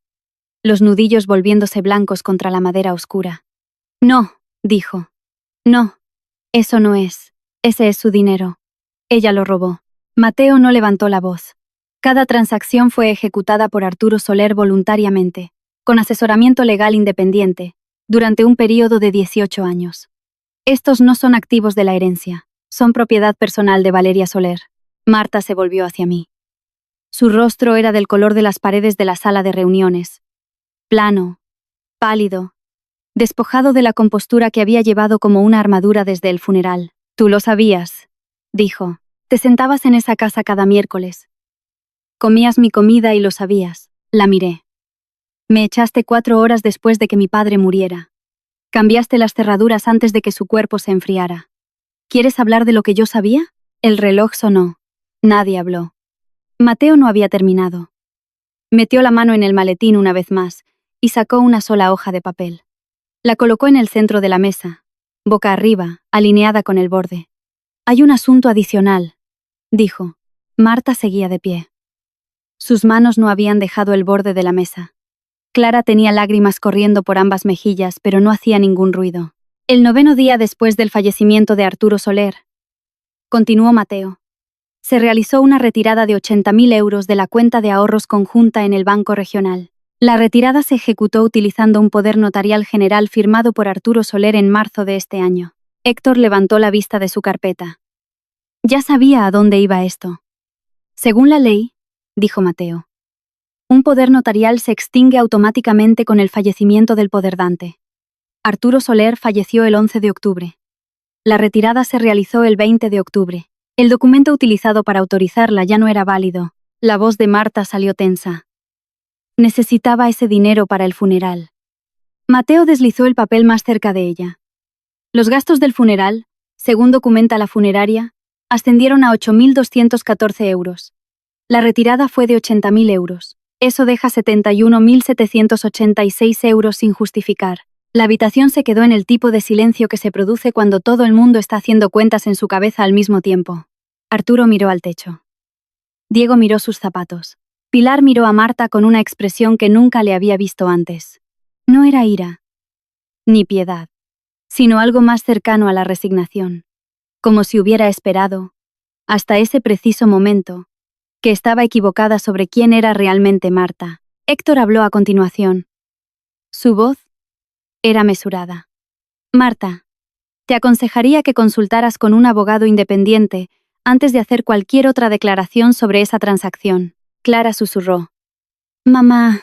los nudillos volviéndose blancos contra la madera oscura. No, dijo. No, eso no es. Ese es su dinero. Ella lo robó. Mateo no levantó la voz. Cada transacción fue ejecutada por Arturo Soler voluntariamente, con asesoramiento legal independiente, durante un período de 18 años. Estos no son activos de la herencia, son propiedad personal de Valeria Soler. Marta se volvió hacia mí. Su rostro era del color de las paredes de la sala de reuniones. Plano, pálido, despojado de la compostura que había llevado como una armadura desde el funeral. Tú lo sabías, dijo. Te sentabas en esa casa cada miércoles. Comías mi comida y lo sabías. La miré. Me echaste 4 horas después de que mi padre muriera. Cambiaste las cerraduras antes de que su cuerpo se enfriara. ¿Quieres hablar de lo que yo sabía? El reloj sonó. Nadie habló. Mateo no había terminado. Metió la mano en el maletín una vez más y sacó una sola hoja de papel. La colocó en el centro de la mesa, boca arriba, alineada con el borde. Hay un asunto adicional, dijo. Marta seguía de pie. Sus manos no habían dejado el borde de la mesa. Clara tenía lágrimas corriendo por ambas mejillas, pero no hacía ningún ruido. El 9º día después del fallecimiento de Arturo Soler, continuó Mateo, se realizó una retirada de 80.000 euros de la cuenta de ahorros conjunta en el Banco Regional. La retirada se ejecutó utilizando un poder notarial general firmado por Arturo Soler en marzo de este año. Héctor levantó la vista de su carpeta. Ya sabía a dónde iba esto. Según la ley, dijo Mateo, un poder notarial se extingue automáticamente con el fallecimiento del poderdante. Arturo Soler falleció el 11 de octubre. La retirada se realizó el 20 de octubre. El documento utilizado para autorizarla ya no era válido. La voz de Marta salió tensa. Necesitaba ese dinero para el funeral. Mateo deslizó el papel más cerca de ella. Los gastos del funeral, según documenta la funeraria, ascendieron a 8.214 euros. La retirada fue de 80.000 euros. Eso deja 71.786 euros sin justificar. La habitación se quedó en el tipo de silencio que se produce cuando todo el mundo está haciendo cuentas en su cabeza al mismo tiempo. Arturo miró al techo. Diego miró sus zapatos. Pilar miró a Marta con una expresión que nunca le había visto antes. No era ira, ni piedad, sino algo más cercano a la resignación, como si hubiera esperado, hasta ese preciso momento, que estaba equivocada sobre quién era realmente Marta. Héctor habló a continuación. Su voz era mesurada. Marta, te aconsejaría que consultaras con un abogado independiente antes de hacer cualquier otra declaración sobre esa transacción. Clara susurró. Mamá,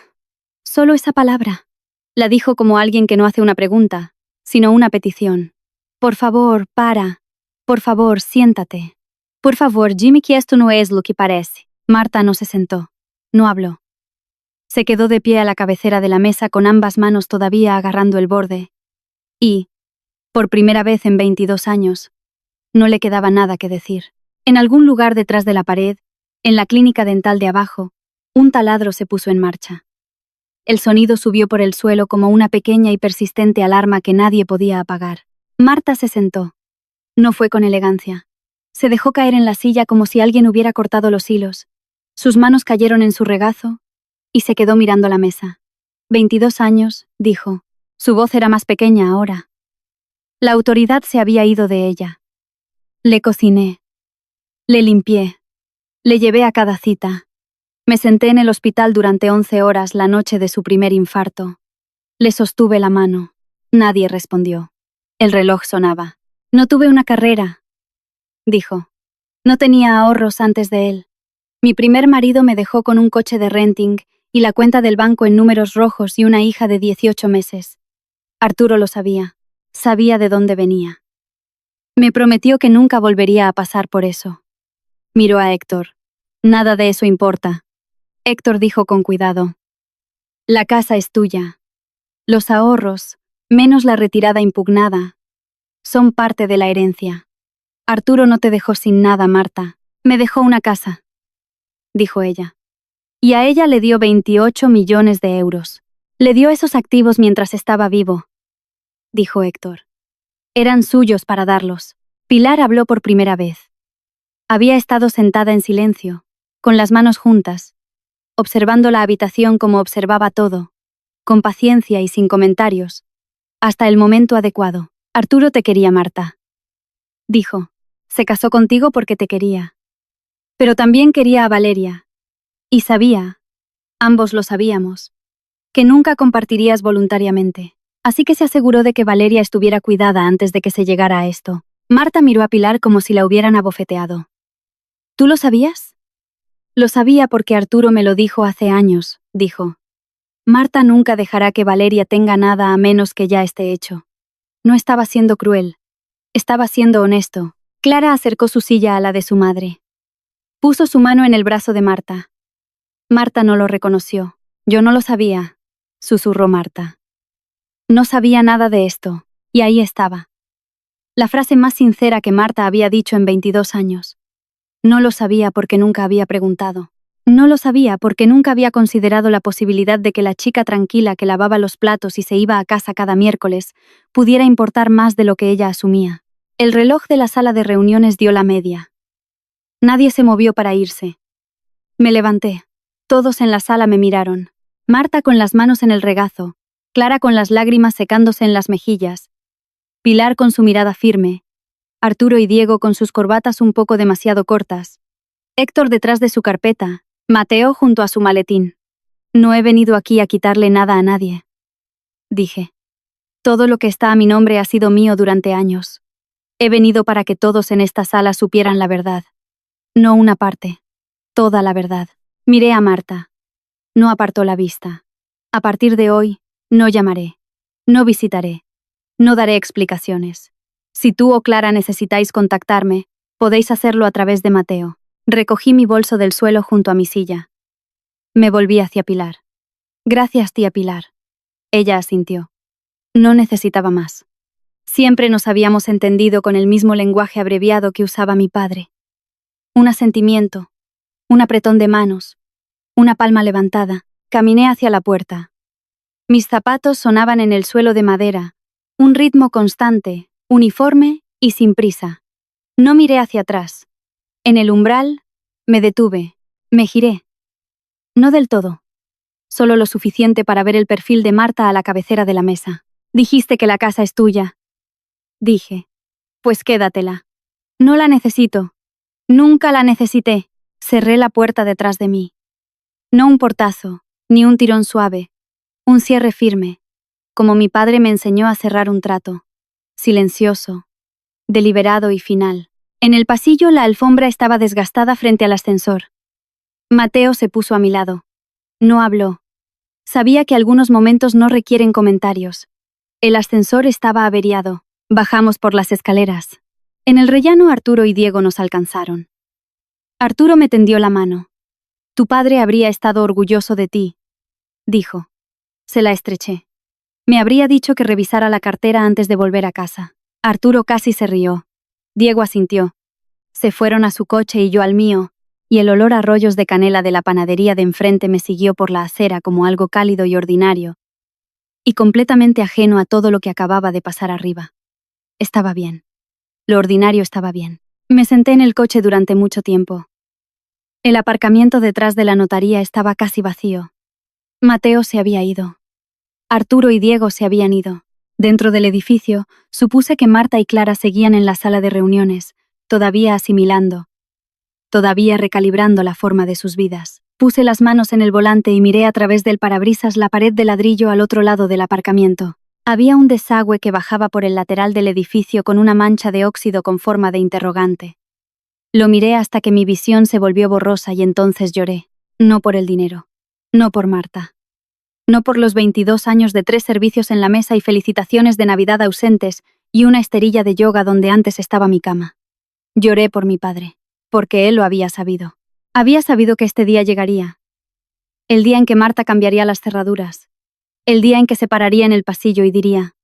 solo esa palabra. La dijo como alguien que no hace una pregunta, sino una petición. Por favor, para. Por favor, siéntate. Por favor, Jimmy, que esto no es lo que parece. Marta no se sentó. No habló. Se quedó de pie a la cabecera de la mesa con ambas manos todavía agarrando el borde. Y, por primera vez en 22 años, no le quedaba nada que decir. En algún lugar detrás de la pared, en la clínica dental de abajo, Un taladro se puso en marcha. El sonido subió por el suelo como una pequeña y persistente alarma que nadie podía apagar. Marta se sentó. No fue con elegancia. Se dejó caer en la silla como si alguien hubiera cortado los hilos. Sus manos cayeron en su regazo y se quedó mirando la mesa. 22 años, dijo. Su voz era más pequeña ahora. La autoridad se había ido de ella. Le cociné. Le limpié. Le llevé a cada cita. Me senté en el hospital durante 11 horas la noche de su primer infarto. Le sostuve la mano. Nadie respondió. El reloj sonaba. No tuve una carrera, dijo. No tenía ahorros antes de él. Mi primer marido me dejó con un coche de renting y la cuenta del banco en números rojos y una hija de 18 meses. Arturo lo sabía. Sabía de dónde venía. Me prometió que nunca volvería a pasar por eso. Miró a Héctor. Nada de eso importa. Héctor dijo con cuidado. La casa es tuya. Los ahorros, menos la retirada impugnada, son parte de la herencia. Arturo no te dejó sin nada, Marta. Me dejó una casa, dijo ella. Y a ella le dio 28 millones de euros. Le dio esos activos mientras estaba vivo, dijo Héctor. Eran suyos para darlos. Pilar habló por primera vez. Había estado sentada en silencio, con las manos juntas, observando la habitación como observaba todo, con paciencia y sin comentarios, hasta el momento adecuado. Arturo te quería, Marta, dijo. Se casó contigo porque te quería. Pero también quería a Valeria. Y sabía, ambos lo sabíamos, que nunca compartirías voluntariamente. Así que se aseguró de que Valeria estuviera cuidada antes de que se llegara a esto. Marta miró a Pilar como si la hubieran abofeteado. ¿Tú lo sabías? Lo sabía porque Arturo me lo dijo hace años, dijo. Marta nunca dejará que Valeria tenga nada a menos que ya esté hecho. No estaba siendo cruel. Estaba siendo honesto. Clara acercó su silla a la de su madre. Puso su mano en el brazo de Marta. Marta no lo reconoció. Yo no lo sabía, susurró Marta. No sabía nada de esto, y ahí estaba. La frase más sincera que Marta había dicho en 22 años. No lo sabía porque nunca había preguntado. No lo sabía porque nunca había considerado la posibilidad de que la chica tranquila que lavaba los platos y se iba a casa cada miércoles pudiera importar más de lo que ella asumía. El reloj de la sala de reuniones dio la media. Nadie se movió para irse. Me levanté. Todos en la sala me miraron. Marta con las manos en el regazo, Clara con las lágrimas secándose en las mejillas, Pilar con su mirada firme, Arturo y Diego con sus corbatas un poco demasiado cortas, Héctor detrás de su carpeta, Mateo junto a su maletín. No he venido aquí a quitarle nada a nadie, dije. Todo lo que está a mi nombre ha sido mío durante años. He venido para que todos en esta sala supieran la verdad. No una parte, toda la verdad. Miré a Marta. No apartó la vista. A partir de hoy, no llamaré. No visitaré. No daré explicaciones. Si tú o Clara necesitáis contactarme, podéis hacerlo a través de Mateo. Recogí mi bolso del suelo junto a mi silla. Me volví hacia Pilar. Gracias, tía Pilar. Ella asintió. No necesitaba más. Siempre nos habíamos entendido con el mismo lenguaje abreviado que usaba mi padre. Un asentimiento, un apretón de manos, una palma levantada. Caminé hacia la puerta. Mis zapatos sonaban en el suelo de madera, un ritmo constante, uniforme y sin prisa. No miré hacia atrás. En el umbral, me detuve, me giré. No del todo. Solo lo suficiente para ver el perfil de Marta a la cabecera de la mesa. Dijiste que la casa es tuya. Dije. Pues quédatela. No la necesito. Nunca la necesité. Cerré la puerta detrás de mí. No un portazo, ni un tirón suave. Un cierre firme, como mi padre me enseñó a cerrar un trato. Silencioso, deliberado y final. En el pasillo la alfombra estaba desgastada frente al ascensor. Mateo se puso a mi lado. No habló. Sabía que algunos momentos no requieren comentarios. El ascensor estaba averiado. Bajamos por las escaleras. En el rellano Arturo y Diego nos alcanzaron. Arturo me tendió la mano. Tu padre habría estado orgulloso de ti, dijo. Se la estreché. Me habría dicho que revisara la cartera antes de volver a casa. Arturo casi se rió. Diego asintió. Se fueron a su coche y yo al mío, y el olor a rollos de canela de la panadería de enfrente me siguió por la acera como algo cálido y ordinario, y completamente ajeno a todo lo que acababa de pasar arriba. Estaba bien. Lo ordinario estaba bien. Me senté en el coche durante mucho tiempo. El aparcamiento detrás de la notaría estaba casi vacío. Mateo se había ido. Arturo y Diego se habían ido. Dentro del edificio, supuse que Marta y Clara seguían en la sala de reuniones, todavía asimilando, todavía recalibrando la forma de sus vidas. Puse las manos en el volante y miré a través del parabrisas la pared de ladrillo al otro lado del aparcamiento. Había un desagüe que bajaba por el lateral del edificio con una mancha de óxido con forma de interrogante. Lo miré hasta que mi visión se volvió borrosa y entonces lloré. No por el dinero. No por Marta. No por los 22 años de 3 servicios en la mesa y felicitaciones de Navidad ausentes y una esterilla de yoga donde antes estaba mi cama. Lloré por mi padre, porque él lo había sabido. Había sabido que este día llegaría. El día en que Marta cambiaría las cerraduras. El día en que se pararía en el pasillo y diría: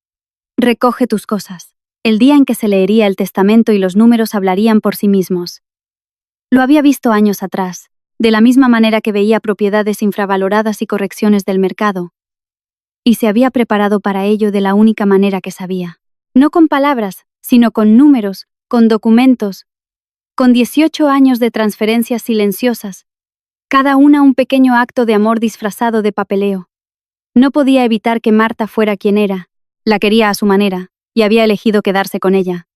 «Recoge tus cosas». El día en que se leería el testamento y los números hablarían por sí mismos. Lo había visto años atrás, de la misma manera que veía propiedades infravaloradas y correcciones del mercado, y se había preparado para ello de la única manera que sabía. No con palabras, sino con números, con documentos, con 18 años de transferencias silenciosas, cada una un pequeño acto de amor disfrazado de papeleo. No podía evitar que Marta fuera quien era, la quería a su manera, y había elegido quedarse con ella.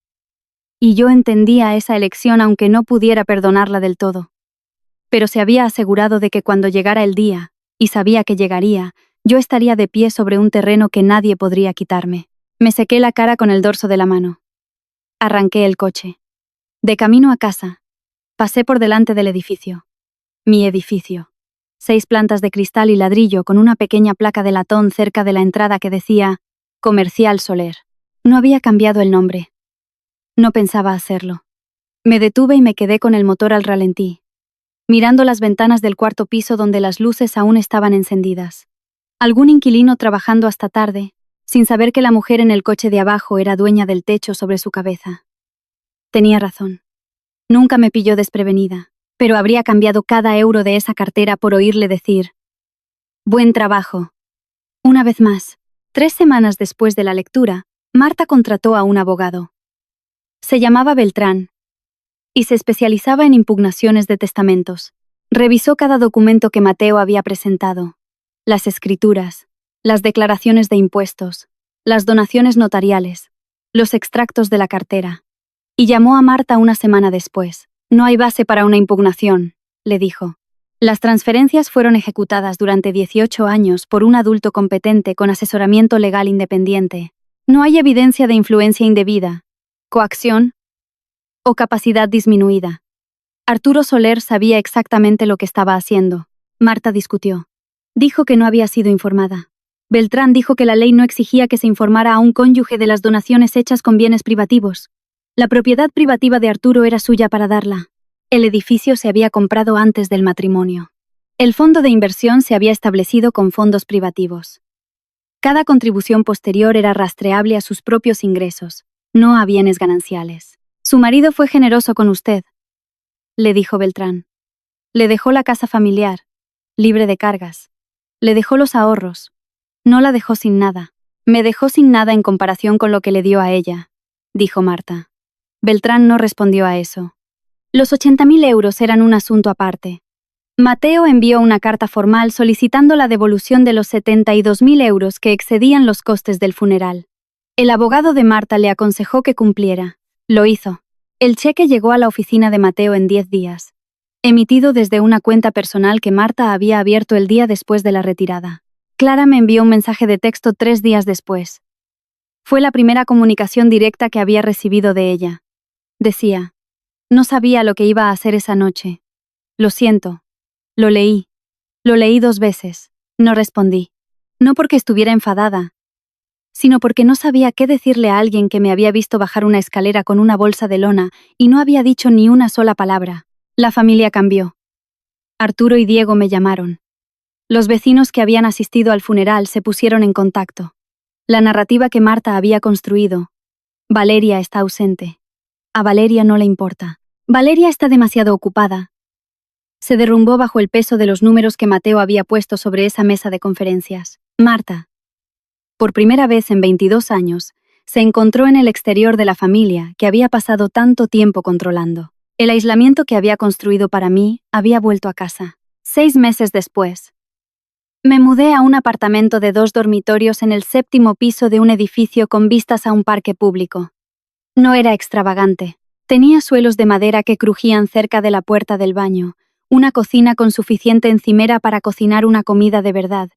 Y yo entendía esa elección aunque no pudiera perdonarla del todo. Pero se había asegurado de que cuando llegara el día, y sabía que llegaría, yo estaría de pie sobre un terreno que nadie podría quitarme. Me sequé la cara con el dorso de la mano. Arranqué el coche. De camino a casa, pasé por delante del edificio. Mi edificio. 6 plantas de cristal y ladrillo con una pequeña placa de latón cerca de la entrada que decía Comercial Soler. No había cambiado el nombre. No pensaba hacerlo. Me detuve y me quedé con el motor al ralentí, mirando las ventanas del cuarto piso donde las luces aún estaban encendidas. Algún inquilino trabajando hasta tarde, sin saber que la mujer en el coche de abajo era dueña del techo sobre su cabeza. Tenía razón. Nunca me pilló desprevenida, pero habría cambiado cada euro de esa cartera por oírle decir: «Buen trabajo». Una vez más, 3 semanas después de la lectura, Marta contrató a un abogado. Se llamaba Beltrán, y se especializaba en impugnaciones de testamentos. Revisó cada documento que Mateo había presentado, las escrituras, las declaraciones de impuestos, las donaciones notariales, los extractos de la cartera, y llamó a Marta una semana después. «No hay base para una impugnación», le dijo. Las transferencias fueron ejecutadas durante 18 años por un adulto competente con asesoramiento legal independiente. No hay evidencia de influencia indebida, coacción o capacidad disminuida. Arturo Soler sabía exactamente lo que estaba haciendo. Marta discutió. Dijo que no había sido informada. Beltrán dijo que la ley no exigía que se informara a un cónyuge de las donaciones hechas con bienes privativos. La propiedad privativa de Arturo era suya para darla. El edificio se había comprado antes del matrimonio. El fondo de inversión se había establecido con fondos privativos. Cada contribución posterior era rastreable a sus propios ingresos, no a bienes gananciales. «Su marido fue generoso con usted», le dijo Beltrán. «Le dejó la casa familiar, libre de cargas. Le dejó los ahorros. No la dejó sin nada. Me dejó sin nada en comparación con lo que le dio a ella», dijo Marta. Beltrán no respondió a eso. Los 80.000 euros eran un asunto aparte. Mateo envió una carta formal solicitando la devolución de los 72.000 euros que excedían los costes del funeral. El abogado de Marta le aconsejó que cumpliera. Lo hizo. El cheque llegó a la oficina de Mateo en 10 días, emitido desde una cuenta personal que Marta había abierto el día después de la retirada. Clara me envió un mensaje de texto 3 días después. Fue la primera comunicación directa que había recibido de ella. Decía: «No sabía lo que iba a hacer esa noche. Lo siento. Lo leí. Lo leí 2 veces. No respondí. No porque estuviera enfadada, sino porque no sabía qué decirle a alguien que me había visto bajar una escalera con una bolsa de lona y no había dicho ni una sola palabra. La familia cambió. Arturo y Diego me llamaron. Los vecinos que habían asistido al funeral se pusieron en contacto. La narrativa que Marta había construido. Valeria está ausente. A Valeria no le importa. Valeria está demasiado ocupada. Se derrumbó bajo el peso de los números que Mateo había puesto sobre esa mesa de conferencias. Marta, por primera vez en 22 años, se encontró en el exterior de la familia que había pasado tanto tiempo controlando. El aislamiento que había construido para mí había vuelto a casa. 6 meses después, me mudé a un apartamento de 2 dormitorios en el 7º piso de un edificio con vistas a un parque público. No era extravagante. Tenía suelos de madera que crujían cerca de la puerta del baño, una cocina con suficiente encimera para cocinar una comida de verdad,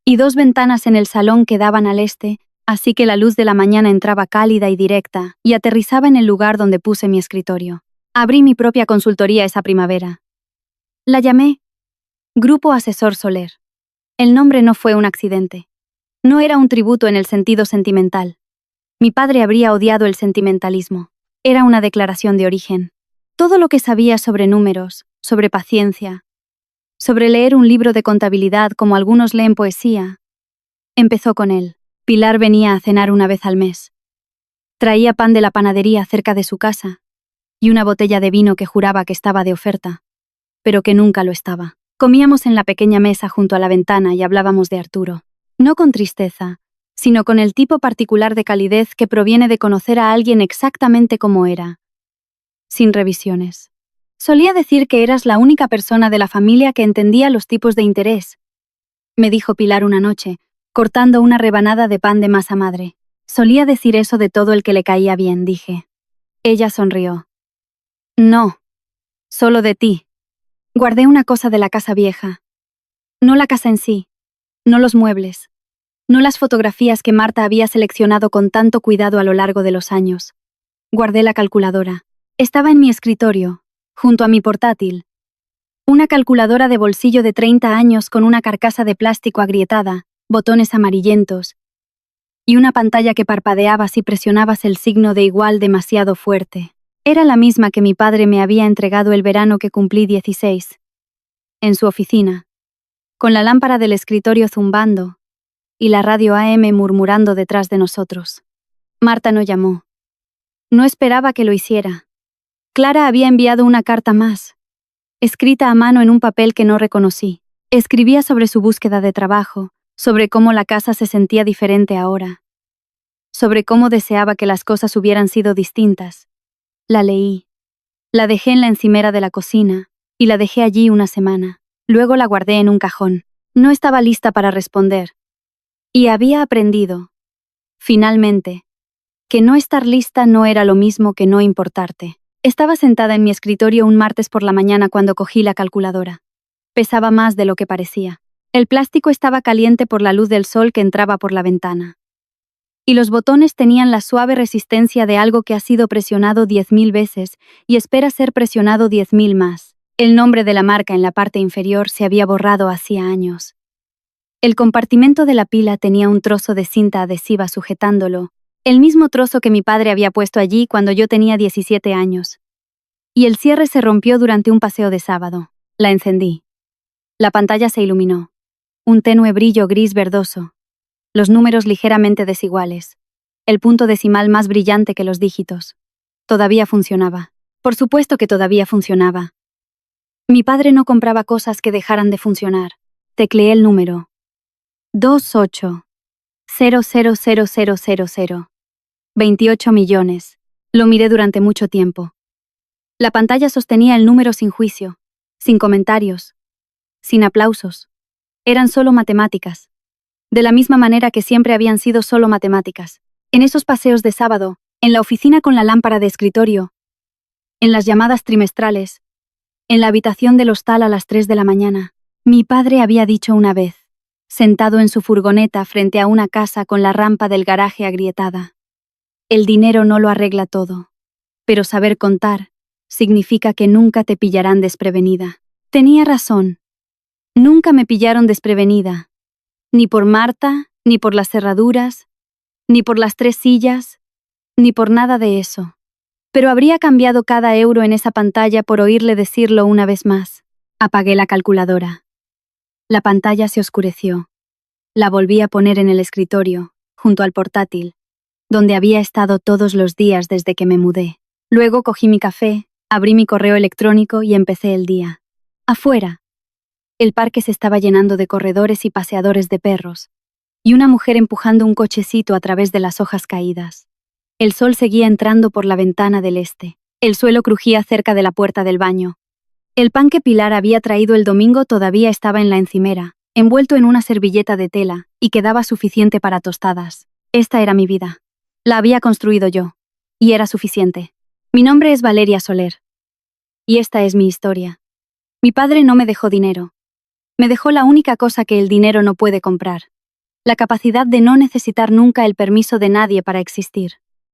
y 2 ventanas en el salón que daban al este, así que la luz de la mañana entraba cálida y directa y aterrizaba en el lugar donde puse mi escritorio. Abrí mi propia consultoría esa primavera. La llamé Grupo Asesor Soler. El nombre no fue un accidente. No era un tributo en el sentido sentimental. Mi padre habría odiado el sentimentalismo. Era una declaración de origen. Todo lo que sabía sobre números, sobre paciencia, sobre leer un libro de contabilidad como algunos leen poesía, empezó con él. Pilar venía a cenar una vez al mes. Traía pan de la panadería cerca de su casa y una botella de vino que juraba que estaba de oferta, pero que nunca lo estaba. Comíamos en la pequeña mesa junto a la ventana y hablábamos de Arturo. No con tristeza, sino con el tipo particular de calidez que proviene de conocer a alguien exactamente como era, sin revisiones. Solía decir que eras la única persona de la familia que entendía los tipos de interés, me dijo Pilar una noche, cortando una rebanada de pan de masa madre. Solía decir eso de todo el que le caía bien, dije. Ella sonrió. No, solo de ti. Guardé una cosa de la casa vieja. No la casa en sí, no los muebles, no las fotografías que Marta había seleccionado con tanto cuidado a lo largo de los años. Guardé la calculadora. Estaba en mi escritorio, junto a mi portátil. Una calculadora de bolsillo de 30 años con una carcasa de plástico agrietada, botones amarillentos, y una pantalla que parpadeaba si presionabas el signo de igual demasiado fuerte. Era la misma que mi padre me había entregado el verano que cumplí 16. En su oficina, con la lámpara del escritorio zumbando y la radio AM murmurando detrás de nosotros. Marta no llamó. No esperaba que lo hiciera. Clara había enviado una carta más, escrita a mano en un papel que no reconocí. Escribía sobre su búsqueda de trabajo, sobre cómo la casa se sentía diferente ahora, sobre cómo deseaba que las cosas hubieran sido distintas. La leí. La dejé en la encimera de la cocina y la dejé allí una semana. Luego la guardé en un cajón. No estaba lista para responder. Y había aprendido, finalmente, que no estar lista no era lo mismo que no importarte. Estaba sentada en mi escritorio un martes por la mañana cuando cogí la calculadora. Pesaba más de lo que parecía. El plástico estaba caliente por la luz del sol que entraba por la ventana. Y los botones tenían la suave resistencia de algo que ha sido presionado 10.000 veces y espera ser presionado 10.000 más. El nombre de la marca en la parte inferior se había borrado hacía años. El compartimento de la pila tenía un trozo de cinta adhesiva sujetándolo, el mismo trozo que mi padre había puesto allí cuando yo tenía 17 años. Y el cierre se rompió durante un paseo de sábado. La encendí. La pantalla se iluminó. Un tenue brillo gris verdoso. Los números ligeramente desiguales. El punto decimal más brillante que los dígitos. Todavía funcionaba. Por supuesto que todavía funcionaba. Mi padre no compraba cosas que dejaran de funcionar. Tecleé el número. 28,000,000. 28 millones. Lo miré durante mucho tiempo. La pantalla sostenía el número sin juicio, sin comentarios, sin aplausos. Eran solo matemáticas. De la misma manera que siempre habían sido solo matemáticas. En esos paseos de sábado, en la oficina con la lámpara de escritorio, en las llamadas trimestrales, en la habitación del hostal a las 3 de la mañana, mi padre había dicho una vez, sentado en su furgoneta frente a una casa con la rampa del garaje agrietada. El dinero no lo arregla todo, pero saber contar significa que nunca te pillarán desprevenida. Tenía razón. Nunca me pillaron desprevenida. Ni por Marta, ni por las cerraduras, ni por las 3 sillas, ni por nada de eso. Pero habría cambiado cada euro en esa pantalla por oírle decirlo una vez más. Apagué la calculadora. La pantalla se oscureció. La volví a poner en el escritorio, junto al portátil, donde había estado todos los días desde que me mudé. Luego cogí mi café, abrí mi correo electrónico y empecé el día. Afuera, el parque se estaba llenando de corredores y paseadores de perros, y una mujer empujando un cochecito a través de las hojas caídas. El sol seguía entrando por la ventana del este. El suelo crujía cerca de la puerta del baño. El pan que Pilar había traído el domingo todavía estaba en la encimera, envuelto en una servilleta de tela, y quedaba suficiente para tostadas. Esta era mi vida. La había construido yo. Y era suficiente. Mi nombre es Valeria Soler. Y esta es mi historia. Mi padre no me dejó dinero. Me dejó la única cosa que el dinero no puede comprar. La capacidad de no necesitar nunca el permiso de nadie para existir.